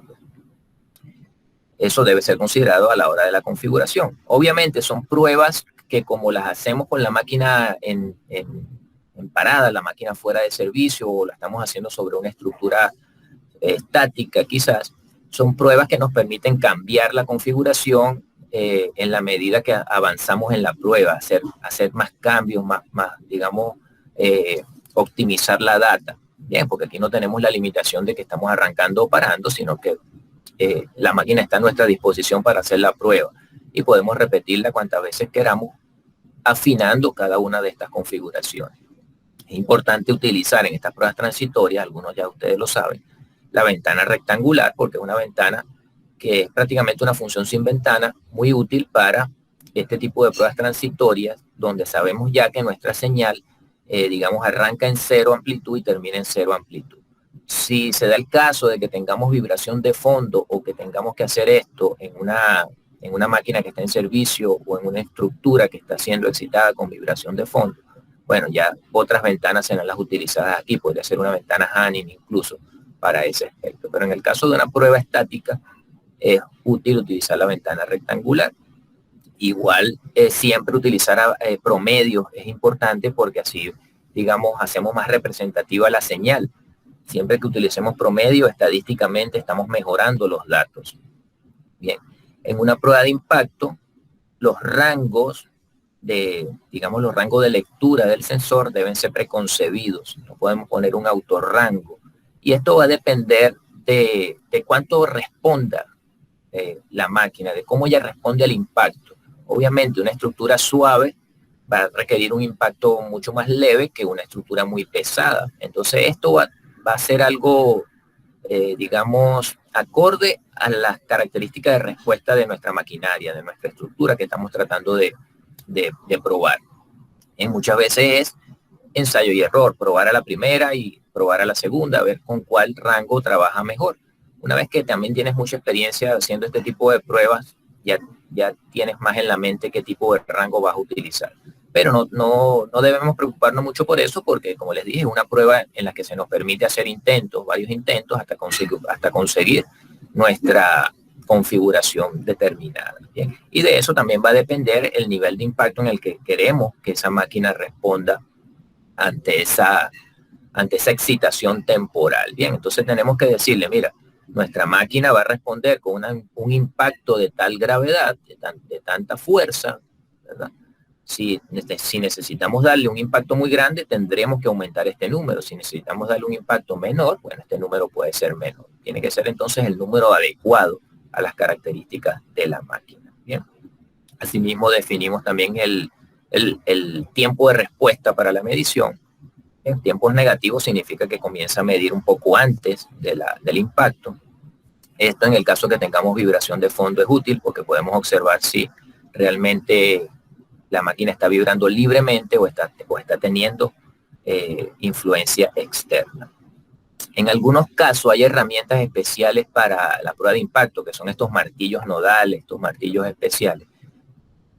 Speaker 2: Eso debe ser considerado a la hora de la configuración. Obviamente son pruebas que, como las hacemos con la máquina en parada, la máquina fuera de servicio, o la estamos haciendo sobre una estructura estática, quizás, son pruebas que nos permiten cambiar la configuración en la medida que avanzamos en la prueba, hacer más cambios, más digamos, optimizar la data. Bien, porque aquí no tenemos la limitación de que estamos arrancando o parando, sino que la máquina está a nuestra disposición para hacer la prueba y podemos repetirla cuantas veces queramos, afinando cada una de estas configuraciones. Es importante utilizar en estas pruebas transitorias, algunos ya ustedes lo saben, la ventana rectangular, porque es una ventana que es prácticamente una función sin ventana, muy útil para este tipo de pruebas transitorias, donde sabemos ya que nuestra señal, digamos, arranca en 0 amplitud y termina en 0 amplitud. Si se da el caso de que tengamos vibración de fondo o que tengamos que hacer esto en una máquina que está en servicio o en una estructura que está siendo excitada con vibración de fondo, bueno, ya otras ventanas serán las utilizadas aquí, podría ser una ventana Hanning incluso para ese aspecto. Pero en el caso de una prueba estática, es útil utilizar la ventana rectangular. Igual siempre utilizar promedios es importante porque así, digamos, hacemos más representativa la señal. Siempre que utilicemos promedio, estadísticamente estamos mejorando los datos. Bien, en una prueba de impacto, los rangos los rangos de lectura del sensor deben ser preconcebidos. No podemos poner un autorrango. Y esto va a depender de cuánto responda la máquina, de cómo ella responde al impacto. Obviamente una estructura suave va a requerir un impacto mucho más leve que una estructura muy pesada. Entonces esto va a ser algo, digamos, acorde a las características de respuesta de nuestra maquinaria, de nuestra estructura que estamos tratando de probar. Muchas veces es ensayo y error, probar a la primera y probar a la segunda, a ver con cuál rango trabaja mejor. Una vez que también tienes mucha experiencia haciendo este tipo de pruebas, ya tienes más en la mente qué tipo de rango vas a utilizar. Pero no debemos preocuparnos mucho por eso, porque como les dije, es una prueba en la que se nos permite hacer intentos, varios intentos, hasta conseguir nuestra configuración determinada. Bien. Y de eso también va a depender el nivel de impacto en el que queremos que esa máquina responda ante esa excitación temporal. Bien, entonces tenemos que decirle, mira, nuestra máquina va a responder con un impacto de tal gravedad, de tanta fuerza, ¿verdad? Si necesitamos darle un impacto muy grande, tendremos que aumentar este número. Si necesitamos darle un impacto menor, bueno, este número puede ser menor. Tiene que ser entonces el número adecuado a las características de la máquina. Bien. Asimismo, definimos también el tiempo de respuesta para la medición. En tiempos negativos significa que comienza a medir un poco antes del impacto. Esto en el caso que tengamos vibración de fondo es útil porque podemos observar si realmente la máquina está vibrando libremente o está teniendo influencia externa. En algunos casos hay herramientas especiales para la prueba de impacto, que son estos martillos nodales, estos martillos especiales,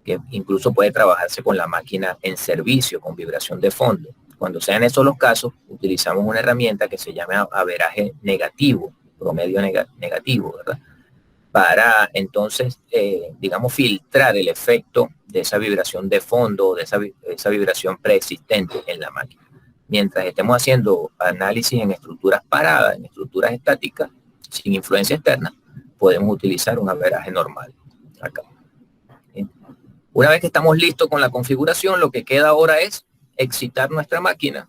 Speaker 2: que incluso puede trabajarse con la máquina en servicio, con vibración de fondo. Cuando sean esos los casos, utilizamos una herramienta que se llama averaje negativo, promedio negativo, ¿verdad? Para entonces, digamos, filtrar el efecto de esa vibración de fondo, de esa vibración preexistente en la máquina. Mientras estemos haciendo análisis en estructuras paradas, en estructuras estáticas, sin influencia externa, podemos utilizar un averaje normal. Acá. Una vez que estamos listos con la configuración, lo que queda ahora es excitar nuestra máquina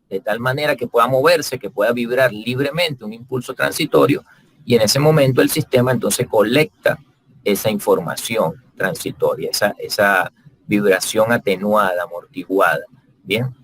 Speaker 2: de tal manera que pueda moverse, que pueda vibrar libremente un impulso transitorio, y en ese momento el sistema entonces colecta esa información transitoria, esa vibración atenuada, amortiguada. Bien,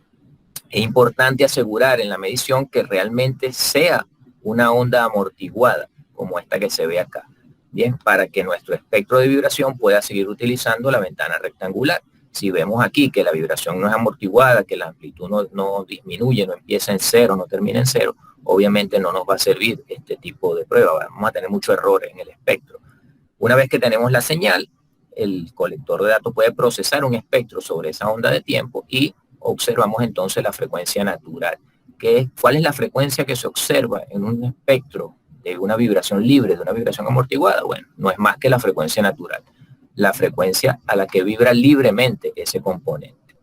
Speaker 2: es importante asegurar en la medición que realmente sea una onda amortiguada, como esta que se ve acá. Bien, para que nuestro espectro de vibración pueda seguir utilizando la ventana rectangular. Si vemos aquí que la vibración no es amortiguada, que la amplitud no disminuye, no empieza en cero, no termina en cero, obviamente no nos va a servir este tipo de prueba. Vamos a tener muchos errores en el espectro. Una vez que tenemos la señal, el colector de datos puede procesar un espectro sobre esa onda de tiempo y observamos entonces la frecuencia natural. ¿Cuál es la frecuencia que se observa en un espectro de una vibración libre, de una vibración amortiguada? Bueno, no es más que la frecuencia natural, la frecuencia a la que vibra libremente ese componente.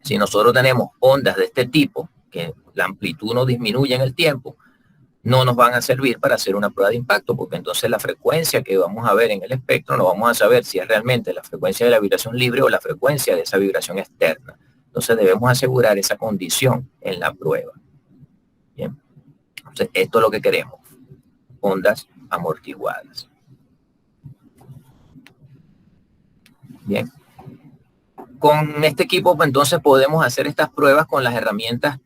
Speaker 2: Si nosotros tenemos ondas de este tipo, que la amplitud no disminuye en el tiempo, no nos van a servir para hacer una prueba de impacto, porque entonces la frecuencia que vamos a ver en el espectro no vamos a saber si es realmente la frecuencia de la vibración libre o la frecuencia de esa vibración externa. Entonces debemos asegurar esa condición en la prueba. Bien. Entonces esto es lo que queremos, ondas amortiguadas. Bien. Con este equipo, pues, entonces podemos hacer estas pruebas con las herramientas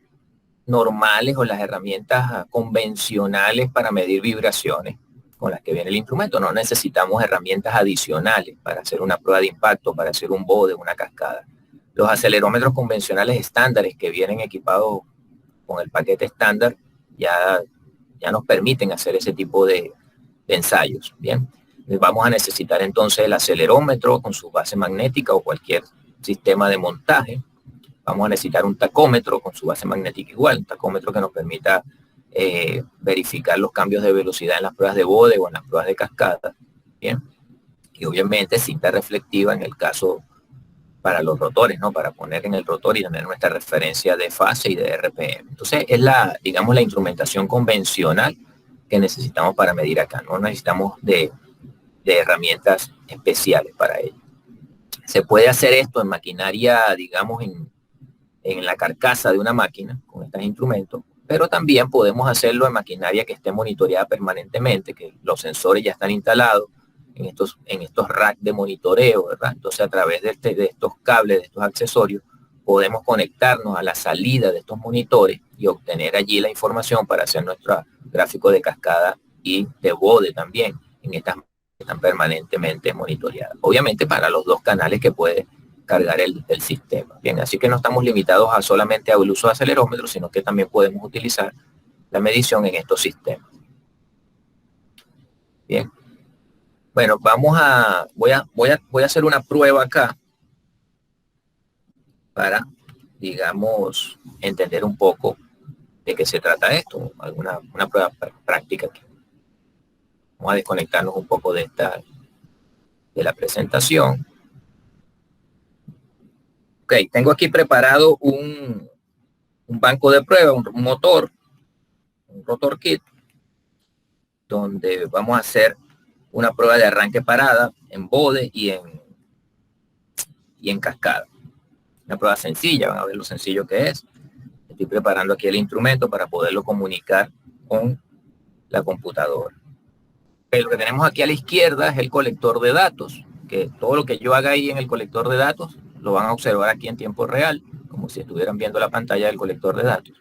Speaker 2: normales o las herramientas convencionales para medir vibraciones con las que viene el instrumento. No necesitamos herramientas adicionales para hacer una prueba de impacto, para hacer un bode, una cascada. Los acelerómetros convencionales estándares que vienen equipados con el paquete estándar ya nos permiten hacer ese tipo de ensayos. Bien, vamos a necesitar entonces el acelerómetro con su base magnética o cualquier sistema de montaje. Vamos a necesitar un tacómetro con su base magnética igual, un tacómetro que nos permita verificar los cambios de velocidad en las pruebas de bode o en las pruebas de cascada. Bien, y obviamente cinta reflectiva en el caso para los rotores, ¿no? Para poner en el rotor y tener nuestra referencia de fase y de RPM. Entonces es digamos, la instrumentación convencional que necesitamos para medir acá. No necesitamos de herramientas especiales para ello. Se puede hacer esto en maquinaria, digamos, en la carcasa de una máquina con estos instrumentos, pero también podemos hacerlo en maquinaria que esté monitoreada permanentemente, que los sensores ya están instalados, en estos racks de monitoreo, ¿verdad? Entonces a través de estos cables, de estos accesorios, podemos conectarnos a la salida de estos monitores y obtener allí la información para hacer nuestro gráfico de cascada y de bode también en estas que están permanentemente monitoreadas. Obviamente para los dos canales que puede cargar el sistema. Bien, así que no estamos limitados a solamente al uso de acelerómetros, sino que también podemos utilizar la medición en estos sistemas. Bien. Bueno, voy a hacer una prueba acá para, digamos, entender un poco de qué se trata esto, una prueba práctica aquí. Vamos a desconectarnos un poco de la presentación. Ok, tengo aquí preparado un banco de prueba, un motor, un rotor kit, donde vamos a hacer una prueba de arranque parada en bode y en cascada. Una prueba sencilla, van a ver lo sencillo que es. Estoy preparando aquí el instrumento para poderlo comunicar con la computadora. Lo que tenemos aquí a la izquierda es el colector de datos, que todo lo que yo haga ahí en el colector de datos lo van a observar aquí en tiempo real, como si estuvieran viendo la pantalla del colector de datos.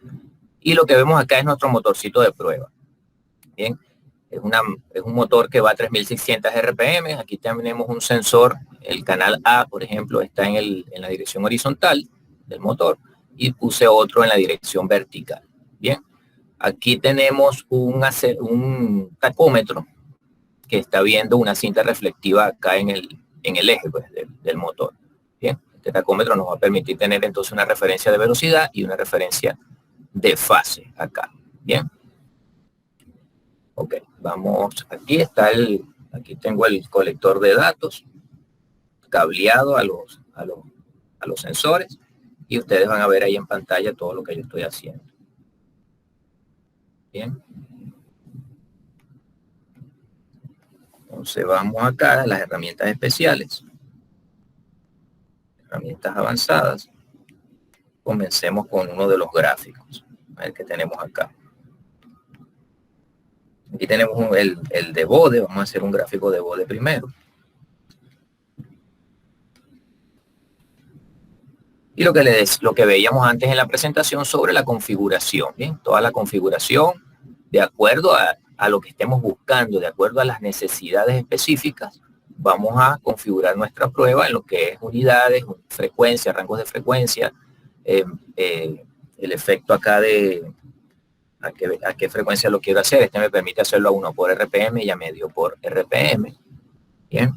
Speaker 2: Y lo que vemos acá es nuestro motorcito de prueba. Bien, es un motor que va a 3600 RPM. Aquí tenemos un sensor, el canal A, por ejemplo, está en la dirección horizontal del motor y puse otro en la dirección vertical. Bien, aquí tenemos un tacómetro que está viendo una cinta reflectiva acá en el eje pues, del motor. Bien, este tacómetro nos va a permitir tener entonces una referencia de velocidad y una referencia de fase acá. Bien. Ok, vamos, aquí tengo el colector de datos cableado a los sensores y ustedes van a ver ahí en pantalla todo lo que yo estoy haciendo. Bien. Entonces vamos acá a las herramientas especiales, herramientas avanzadas. Comencemos con uno de los gráficos, a ver qué tenemos acá. Aquí tenemos el de bode, vamos a hacer un gráfico de bode primero. Y lo que veíamos antes en la presentación sobre la configuración, ¿bien? Toda la configuración de acuerdo a lo que estemos buscando, de acuerdo a las necesidades específicas, vamos a configurar nuestra prueba en lo que es unidades, frecuencia, rangos de frecuencia, el efecto acá de a qué frecuencia lo quiero hacer. Este me permite hacerlo a 1 por RPM y a medio por RPM. Bien.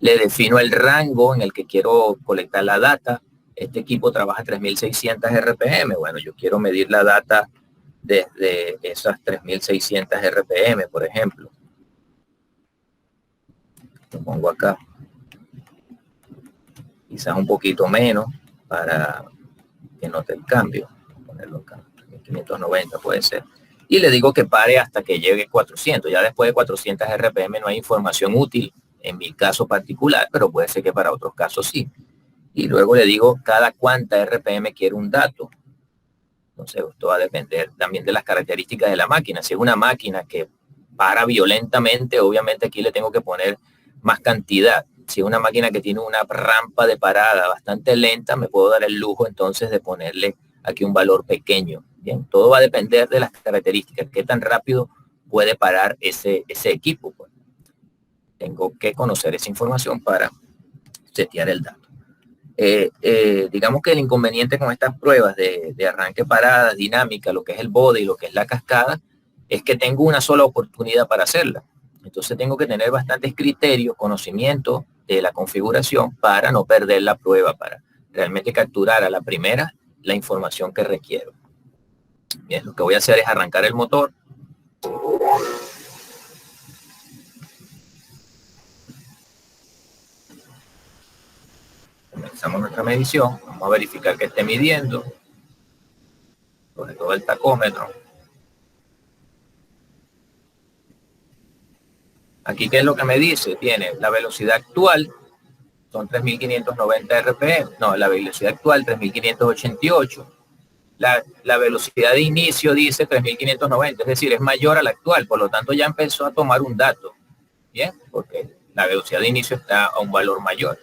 Speaker 2: Le defino el rango en el que quiero colectar la data. Este equipo trabaja 3600 RPM. Bueno, yo quiero medir la data desde esas 3600 RPM, por ejemplo. Lo pongo acá. Quizás un poquito menos para que note el cambio. Ponerlo acá. 590 puede ser. Y le digo que pare hasta que llegue 400. Ya después de 400 RPM no hay información útil en mi caso particular, pero puede ser que para otros casos sí. Y luego le digo cada cuánta RPM quiere un dato. Entonces esto va a depender también de las características de la máquina. Si es una máquina que para violentamente, obviamente aquí le tengo que poner más cantidad. Si es una máquina que tiene una rampa de parada bastante lenta, me puedo dar el lujo entonces de ponerle aquí un valor pequeño. Bien, todo va a depender de las características, qué tan rápido puede parar ese equipo. Pues. Tengo que conocer esa información para setear el dato. Digamos que el inconveniente con estas pruebas de arranque parada, dinámica, lo que es el bode y lo que es la cascada, es que tengo una sola oportunidad para hacerla. Entonces tengo que tener bastantes criterios, conocimiento de la configuración para no perder la prueba, para realmente capturar a la primera la información que requiero. Bien, lo que voy a hacer es arrancar el motor. Comenzamos nuestra medición. Vamos a verificar que esté midiendo. Sobre todo el tacómetro. Aquí, ¿qué es lo que me dice? Tiene la velocidad actual, son 3590 RPM. No, la velocidad actual, 3588. La velocidad de inicio dice 3590, es decir, es mayor a la actual, por lo tanto ya empezó a tomar un dato. Bien, porque la velocidad de inicio está a un valor mayor.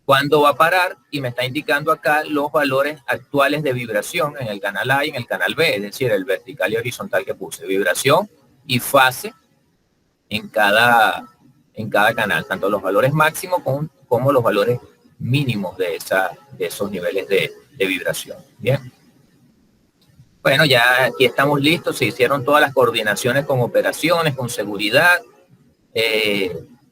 Speaker 2: ¿Cuándo va a parar? Y me está indicando acá los valores actuales de vibración en el canal A y en el canal B, es decir, el vertical y horizontal que puse, vibración y fase en cada canal, tanto los valores máximos como los valores mínimos de esos niveles de vibración. Bien. Bueno, ya aquí estamos listos, se hicieron todas las coordinaciones con operaciones, con seguridad,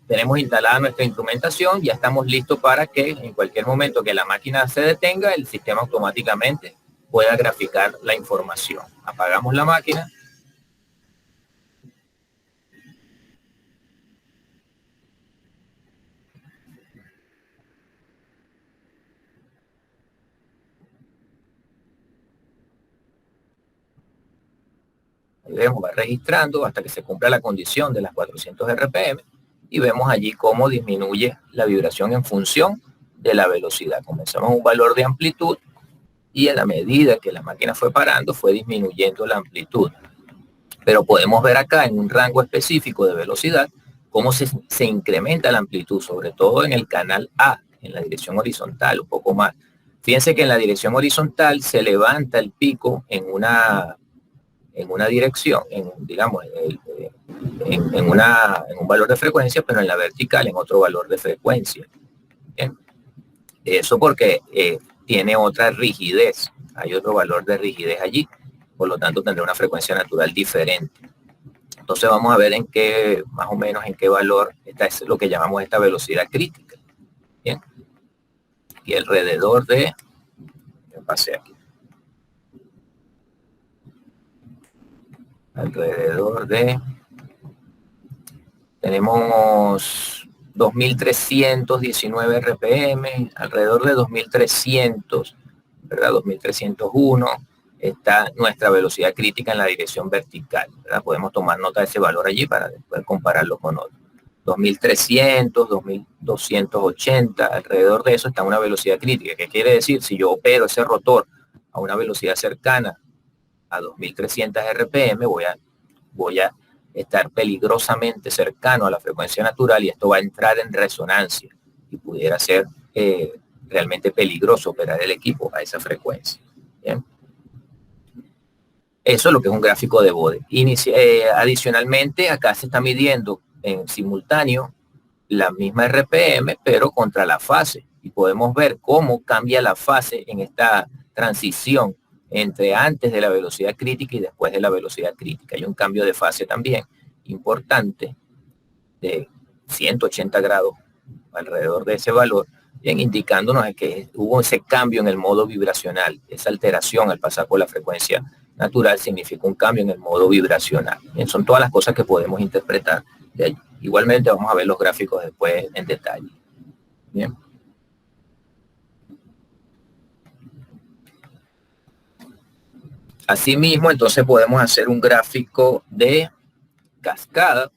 Speaker 2: tenemos instalada nuestra instrumentación, ya estamos listos para que en cualquier momento que la máquina se detenga, el sistema automáticamente pueda graficar la información. Apagamos la máquina. Ahí vemos, va registrando hasta que se cumpla la condición de las 400 RPM y vemos allí cómo disminuye la vibración en función de la velocidad. Comenzamos un valor de amplitud y a la medida que la máquina fue parando fue disminuyendo la amplitud. Pero podemos ver acá en un rango específico de velocidad cómo se incrementa la amplitud, sobre todo en el canal A, en la dirección horizontal, un poco más. Fíjense que en la dirección horizontal se levanta el pico en una dirección, digamos, en un valor de frecuencia, pero en la vertical en otro valor de frecuencia. ¿Bien? Eso porque tiene otra rigidez, hay otro valor de rigidez allí, por lo tanto tendrá una frecuencia natural diferente. Entonces vamos a ver en qué, más o menos en qué valor está, es lo que llamamos esta velocidad crítica. Bien. Y alrededor de, me pasé aquí, alrededor de, tenemos 2319 RPM, alrededor de 2300, ¿verdad? 2301 está nuestra velocidad crítica en la dirección vertical, ¿verdad? Podemos tomar nota de ese valor allí para después compararlo con otro. 2300, 2280, alrededor de eso está una velocidad crítica. ¿Qué quiere decir? Si yo opero ese rotor a una velocidad cercana a 2300 RPM, voy a estar peligrosamente cercano a la frecuencia natural y esto va a entrar en resonancia y pudiera ser realmente peligroso operar el equipo a esa frecuencia. ¿Bien? Eso es lo que es un gráfico de Bode. Adicionalmente, acá se está midiendo en simultáneo la misma RPM, pero contra la fase. Y podemos ver cómo cambia la fase en esta transición entre antes de la velocidad crítica y después de la velocidad crítica. Hay un cambio de fase también importante de 180 grados alrededor de ese valor, bien, indicándonos que hubo ese cambio en el modo vibracional. Esa alteración al pasar por la frecuencia natural significa un cambio en el modo vibracional. Bien, son todas las cosas que podemos interpretar de allí. Igualmente vamos a ver los gráficos después en detalle. Bien. Asimismo, entonces podemos hacer un gráfico de cascada.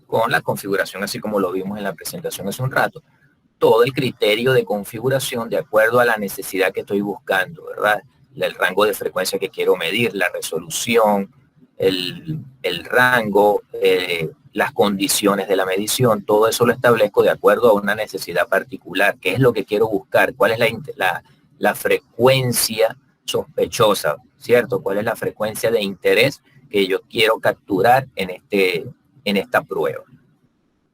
Speaker 2: Con la configuración, así como lo vimos en la presentación hace un rato. Todo el criterio de configuración de acuerdo a la necesidad que estoy buscando, ¿verdad? El rango de frecuencia que quiero medir, la resolución, el rango, las condiciones de la medición, todo eso lo establezco de acuerdo a una necesidad particular. ¿Qué es lo que quiero buscar? ¿Cuál es la frecuencia sospechosa? ¿Cierto? ¿Cuál es la frecuencia de interés que yo quiero capturar en esta prueba?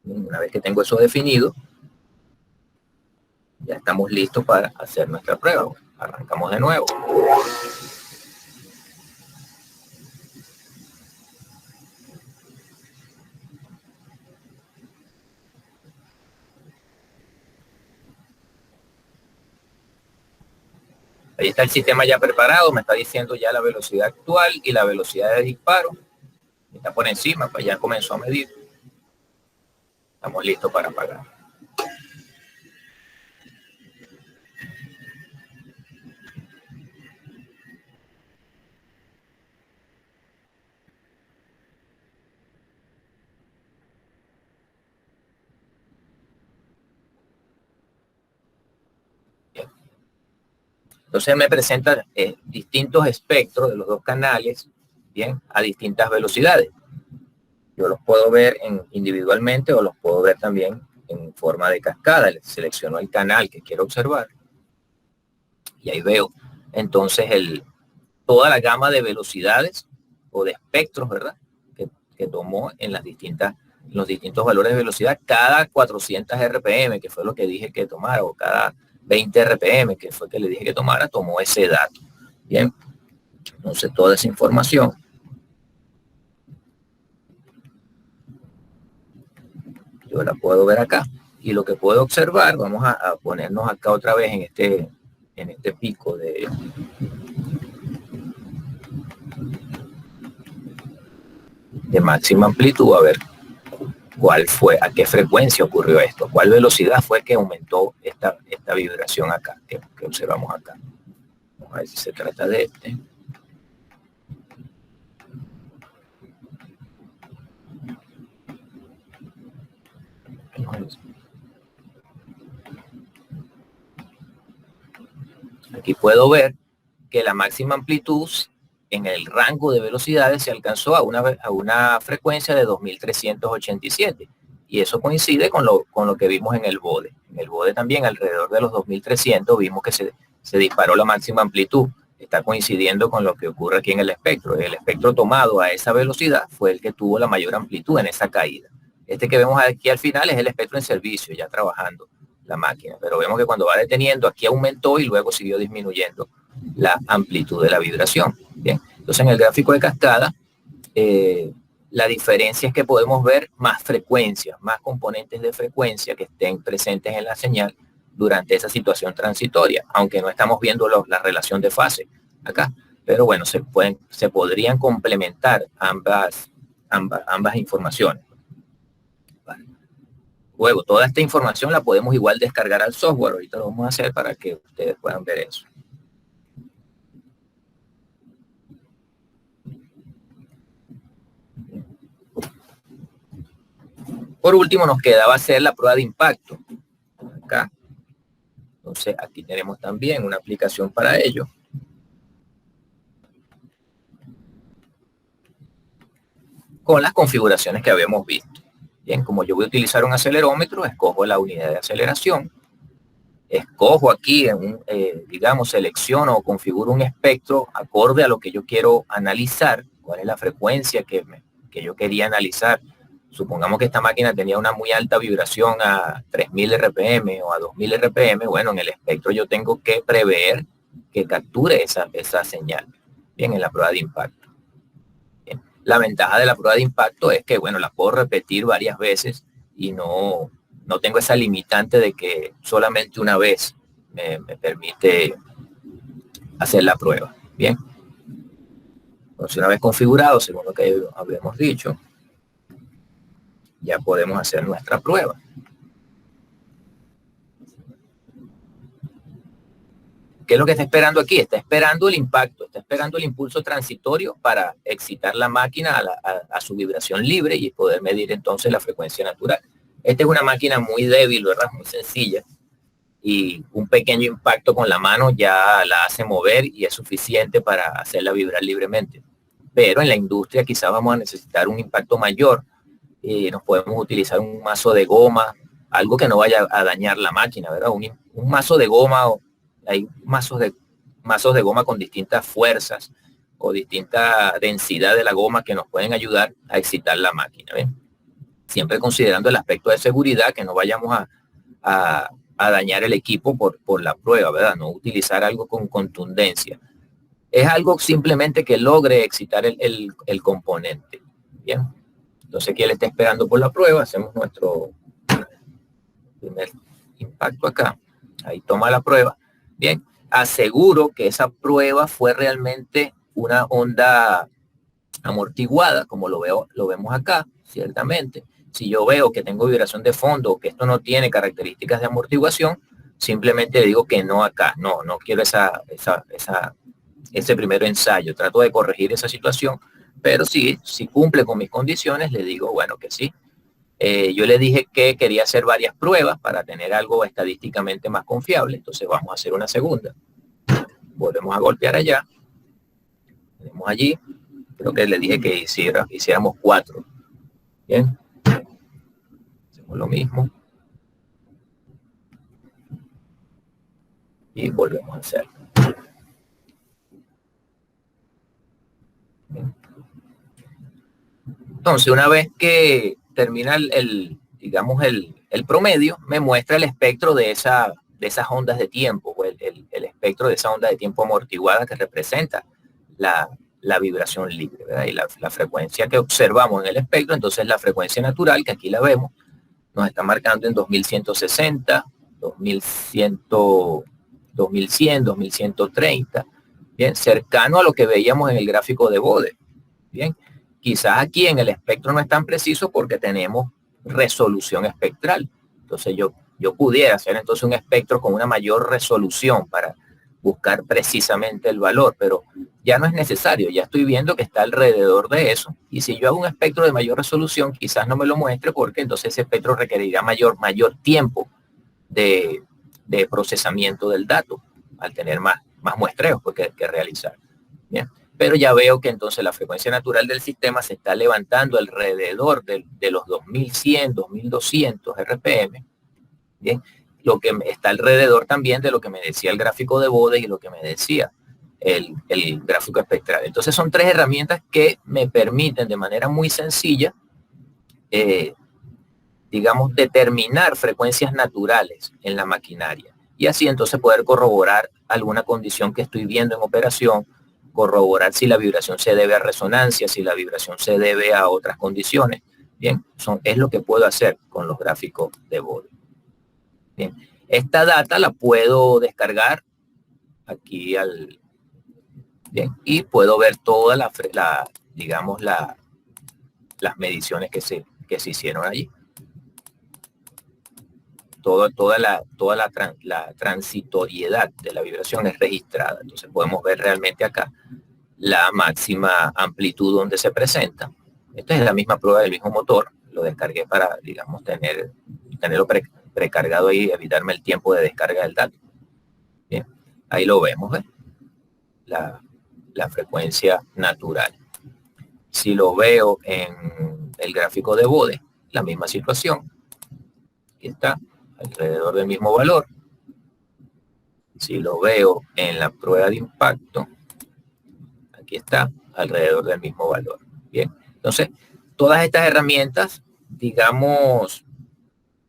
Speaker 2: Una vez que tengo eso definido, ya estamos listos para hacer nuestra prueba. Arrancamos de nuevo. Ahí está el sistema ya preparado, me está diciendo ya la velocidad actual y la velocidad de disparo. Está por encima, pues ya comenzó a medir. Estamos listos para apagar. Entonces me presenta distintos espectros de los dos canales, bien, a distintas velocidades. Yo los puedo ver individualmente o los puedo ver también en forma de cascada. Selecciono el canal que quiero observar y ahí veo entonces toda la gama de velocidades o de espectros, ¿verdad? Que tomó en los distintos valores de velocidad cada 400 RPM, que fue lo que dije que tomara, o cada 20 RPM, que fue que le dije que tomara, tomó ese dato. Bien, entonces toda esa información yo la puedo ver acá. Y lo que puedo observar, vamos a ponernos acá otra vez en este pico de máxima amplitud, a ver cuál fue, a qué frecuencia ocurrió esto, cuál velocidad fue que aumentó esta vibración acá, que observamos acá. Vamos a ver si se trata de este. Aquí puedo ver que la máxima amplitud en el rango de velocidades se alcanzó a una frecuencia de 2387 y eso coincide con lo que vimos en el bode. En el bode también alrededor de los 2300 vimos que se disparó la máxima amplitud. Está coincidiendo con lo que ocurre aquí en el espectro. El espectro tomado a esa velocidad fue el que tuvo la mayor amplitud en esa caída. Este que vemos aquí al final es el espectro en servicio, ya trabajando la máquina, pero vemos que cuando va deteniendo aquí aumentó y luego siguió disminuyendo la amplitud de la vibración. Bien, entonces en el gráfico de cascada la diferencia es que podemos ver más frecuencias, más componentes de frecuencia que estén presentes en la señal durante esa situación transitoria, aunque no estamos viendo la relación de fase acá, pero bueno, se podrían complementar ambas informaciones. Luego, toda esta información la podemos igual descargar al software. Ahorita lo vamos a hacer para que ustedes puedan ver eso. Por último, nos quedaba hacer la prueba de impacto. Acá. Entonces, aquí tenemos también una aplicación para ello. Con las configuraciones que habíamos visto. Bien, como yo voy a utilizar un acelerómetro, escojo la unidad de aceleración, escojo aquí, digamos, selecciono o configuro un espectro acorde a lo que yo quiero analizar, cuál es la frecuencia que yo quería analizar. Supongamos que esta máquina tenía una muy alta vibración a 3000 RPM o a 2000 RPM, bueno, en el espectro yo tengo que prever que capture esa señal, bien, en la prueba de impacto. La ventaja de la prueba de impacto es que, bueno, la puedo repetir varias veces y no tengo esa limitante de que solamente una vez me permite hacer la prueba. Bien. Entonces, una vez configurado, según lo que habíamos dicho, ya podemos hacer nuestra prueba. ¿Qué es lo que está esperando aquí? Está esperando el impacto, está esperando el impulso transitorio para excitar la máquina a su vibración libre y poder medir entonces la frecuencia natural. Esta es una máquina muy débil, ¿verdad? Muy sencilla. Y un pequeño impacto con la mano ya la hace mover y es suficiente para hacerla vibrar libremente. Pero en la industria quizás vamos a necesitar un impacto mayor. Nos podemos utilizar un mazo de goma, algo que no vaya a dañar la máquina, ¿verdad? Un mazo de goma. Hay mazos de goma con distintas fuerzas o distinta densidad de la goma que nos pueden ayudar a excitar la máquina. ¿Ven? Siempre considerando el aspecto de seguridad, que no vayamos a dañar el equipo por la prueba, ¿verdad? No utilizar algo con contundencia. Es algo simplemente que logre excitar el componente. Bien. Entonces aquí él está esperando por la prueba. Hacemos nuestro primer impacto acá. Ahí toma la prueba. Bien, aseguro que esa prueba fue realmente una onda amortiguada, como lo vemos acá, ciertamente. Si yo veo que tengo vibración de fondo, que esto no tiene características de amortiguación, simplemente digo que no acá, no quiero ese primer ensayo. Trato de corregir esa situación, pero si cumple con mis condiciones, le digo, bueno, que sí. Yo le dije que quería hacer varias pruebas para tener algo estadísticamente más confiable, entonces vamos a hacer una segunda. volvemos a golpear allá. Tenemos allí, creo que le dije que hiciéramos 4. Bien, hacemos lo mismo. Y volvemos a hacerlo. Bien. Entonces, una vez que termina digamos, el promedio, me muestra el espectro de esas ondas de tiempo, o el espectro de esa onda de tiempo amortiguada que representa la vibración libre, ¿verdad? Y la frecuencia que observamos en el espectro, entonces la frecuencia natural, que aquí la vemos, nos está marcando en 2160, 2100, 2100, 2130, bien, cercano a lo que veíamos en el gráfico de Bode. Bien, quizás aquí en el espectro no es tan preciso porque tenemos resolución espectral. Entonces yo pudiera hacer entonces un espectro con una mayor resolución para buscar precisamente el valor, pero ya no es necesario, ya estoy viendo que está alrededor de eso, y si yo hago un espectro de mayor resolución, quizás no me lo muestre porque entonces ese espectro requerirá mayor tiempo de procesamiento del dato, al tener más muestreos que realizar. Bien, pero ya veo que entonces la frecuencia natural del sistema se está levantando alrededor de los 2100, 2200 RPM. Bien, lo que está alrededor también de lo que me decía el gráfico de Bode y lo que me decía el gráfico espectral. Entonces son 3 herramientas que me permiten de manera muy sencilla, digamos, determinar frecuencias naturales en la maquinaria y así entonces poder corroborar alguna condición que estoy viendo en operación, corroborar si la vibración se debe a resonancia, si la vibración se debe a otras condiciones. Bien, es lo que puedo hacer con los gráficos de Bode. Bien, esta data la puedo descargar aquí bien, y puedo ver toda digamos, las mediciones que se hicieron allí. Toda la transitoriedad de la vibración es registrada. Entonces podemos ver realmente acá la máxima amplitud donde se presenta. Esta es la misma prueba del mismo motor. Lo descargué para, digamos, tenerlo precargado y evitarme el tiempo de descarga del dato. Bien, ahí lo vemos, ¿ves? La frecuencia natural. Si lo veo en el gráfico de Bode, la misma situación. Aquí está, alrededor del mismo valor. Si lo veo en la prueba de impacto, aquí está, alrededor del mismo valor. Bien, entonces, todas estas herramientas, digamos,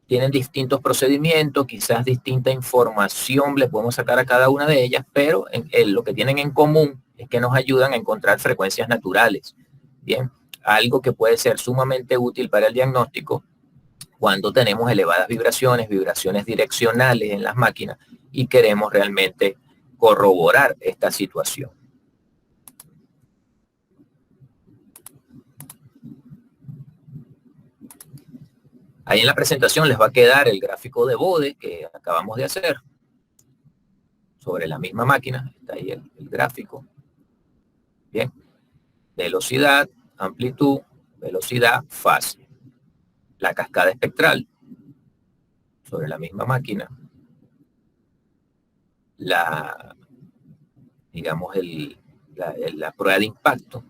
Speaker 2: tienen distintos procedimientos, quizás distinta información le podemos sacar a cada una de ellas, pero lo que tienen en común es que nos ayudan a encontrar frecuencias naturales. Bien, algo que puede ser sumamente útil para el diagnóstico cuando tenemos elevadas vibraciones direccionales en las máquinas y queremos realmente corroborar esta situación. Ahí en la presentación les va a quedar el gráfico de Bode que acabamos de hacer sobre la misma máquina. Está ahí el gráfico. Bien. Velocidad, amplitud, velocidad, fase. La cascada espectral sobre la misma máquina. Digamos, la prueba de impacto.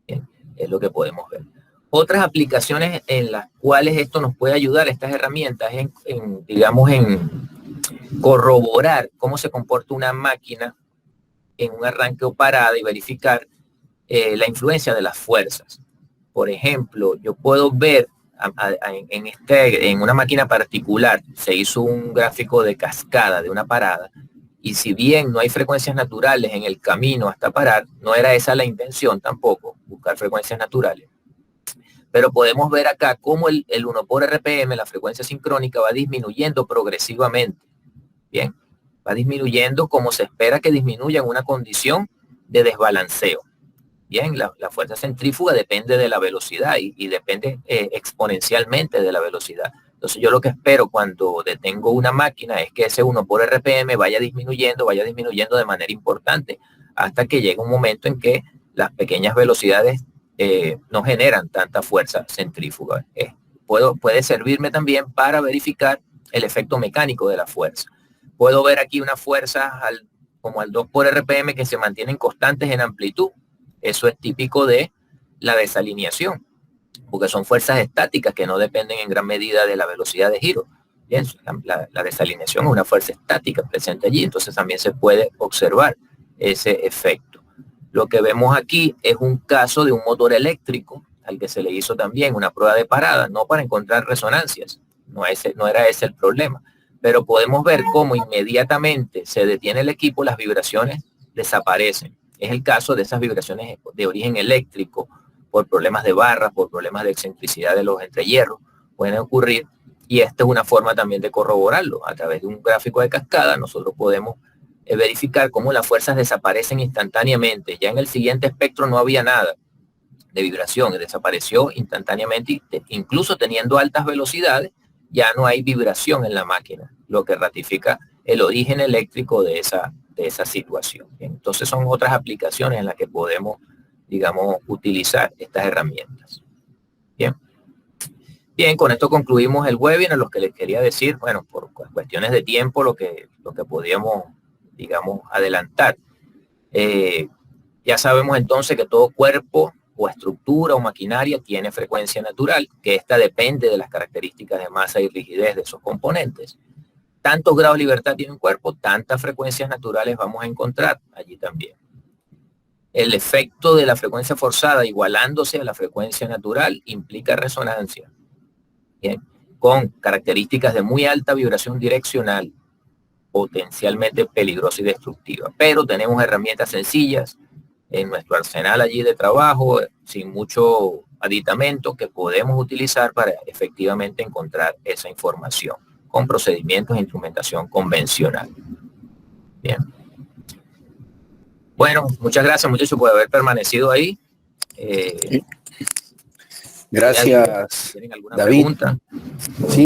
Speaker 2: Bien, es lo que podemos ver. Otras aplicaciones en las cuales esto nos puede ayudar, estas herramientas, digamos, en corroborar cómo se comporta una máquina en un arranque o parada y verificar la influencia de las fuerzas. Por ejemplo, yo puedo ver en una máquina particular, se hizo un gráfico de cascada de una parada, y si bien no hay frecuencias naturales en el camino hasta parar, no era esa la intención tampoco, buscar frecuencias naturales. Pero podemos ver acá cómo el 1 por RPM, la frecuencia sincrónica, va disminuyendo progresivamente. Bien, va disminuyendo como se espera que disminuya en una condición de desbalanceo. Bien, la fuerza centrífuga depende de la velocidad y depende exponencialmente de la velocidad. Entonces yo lo que espero cuando detengo una máquina es que ese 1 por RPM vaya disminuyendo de manera importante hasta que llegue un momento en que las pequeñas velocidades no generan tanta fuerza centrífuga. Puede servirme también para verificar el efecto mecánico de la fuerza. Puedo ver aquí una fuerza como al 2 por RPM, que se mantienen constantes en amplitud. Eso es típico de la desalineación, porque son fuerzas estáticas que no dependen en gran medida de la velocidad de giro. Bien, la desalineación es una fuerza estática presente allí, entonces también se puede observar ese efecto. Lo que vemos aquí es un caso de un motor eléctrico al que se le hizo también una prueba de parada, no para encontrar resonancias, no era ese el problema, pero podemos ver cómo inmediatamente se detiene el equipo, las vibraciones desaparecen. Es el caso de esas vibraciones de origen eléctrico, por problemas de barras, por problemas de excentricidad de los entrehierros, pueden ocurrir, y esta es una forma también de corroborarlo. A través de un gráfico de cascada nosotros podemos verificar cómo las fuerzas desaparecen instantáneamente. Ya en el siguiente espectro no había nada de vibración, desapareció instantáneamente, incluso teniendo altas velocidades, ya no hay vibración en la máquina, lo que ratifica el origen eléctrico de esa situación. Bien, entonces son otras aplicaciones en las que podemos, digamos, utilizar estas herramientas. Bien. Bien, con esto concluimos el webinar. Lo que les quería decir, bueno, por cuestiones de tiempo, lo que podíamos, digamos, adelantar. Ya sabemos entonces que todo cuerpo o estructura o maquinaria tiene frecuencia natural, que esta depende de las características de masa y rigidez de esos componentes. Tantos grados de libertad tiene un cuerpo, tantas frecuencias naturales vamos a encontrar allí también. El efecto de la frecuencia forzada igualándose a la frecuencia natural implica resonancia. Bien, con características de muy alta vibración direccional, potencialmente peligrosa y destructiva. Pero tenemos herramientas sencillas en nuestro arsenal allí de trabajo, sin mucho aditamento, que podemos utilizar para efectivamente encontrar esa información con procedimientos de instrumentación convencional. Bien. Bueno, muchas gracias, muchachos, por haber permanecido ahí.
Speaker 1: Gracias,
Speaker 2: ¿Tienen alguna
Speaker 1: David.
Speaker 2: pregunta?
Speaker 1: Sí.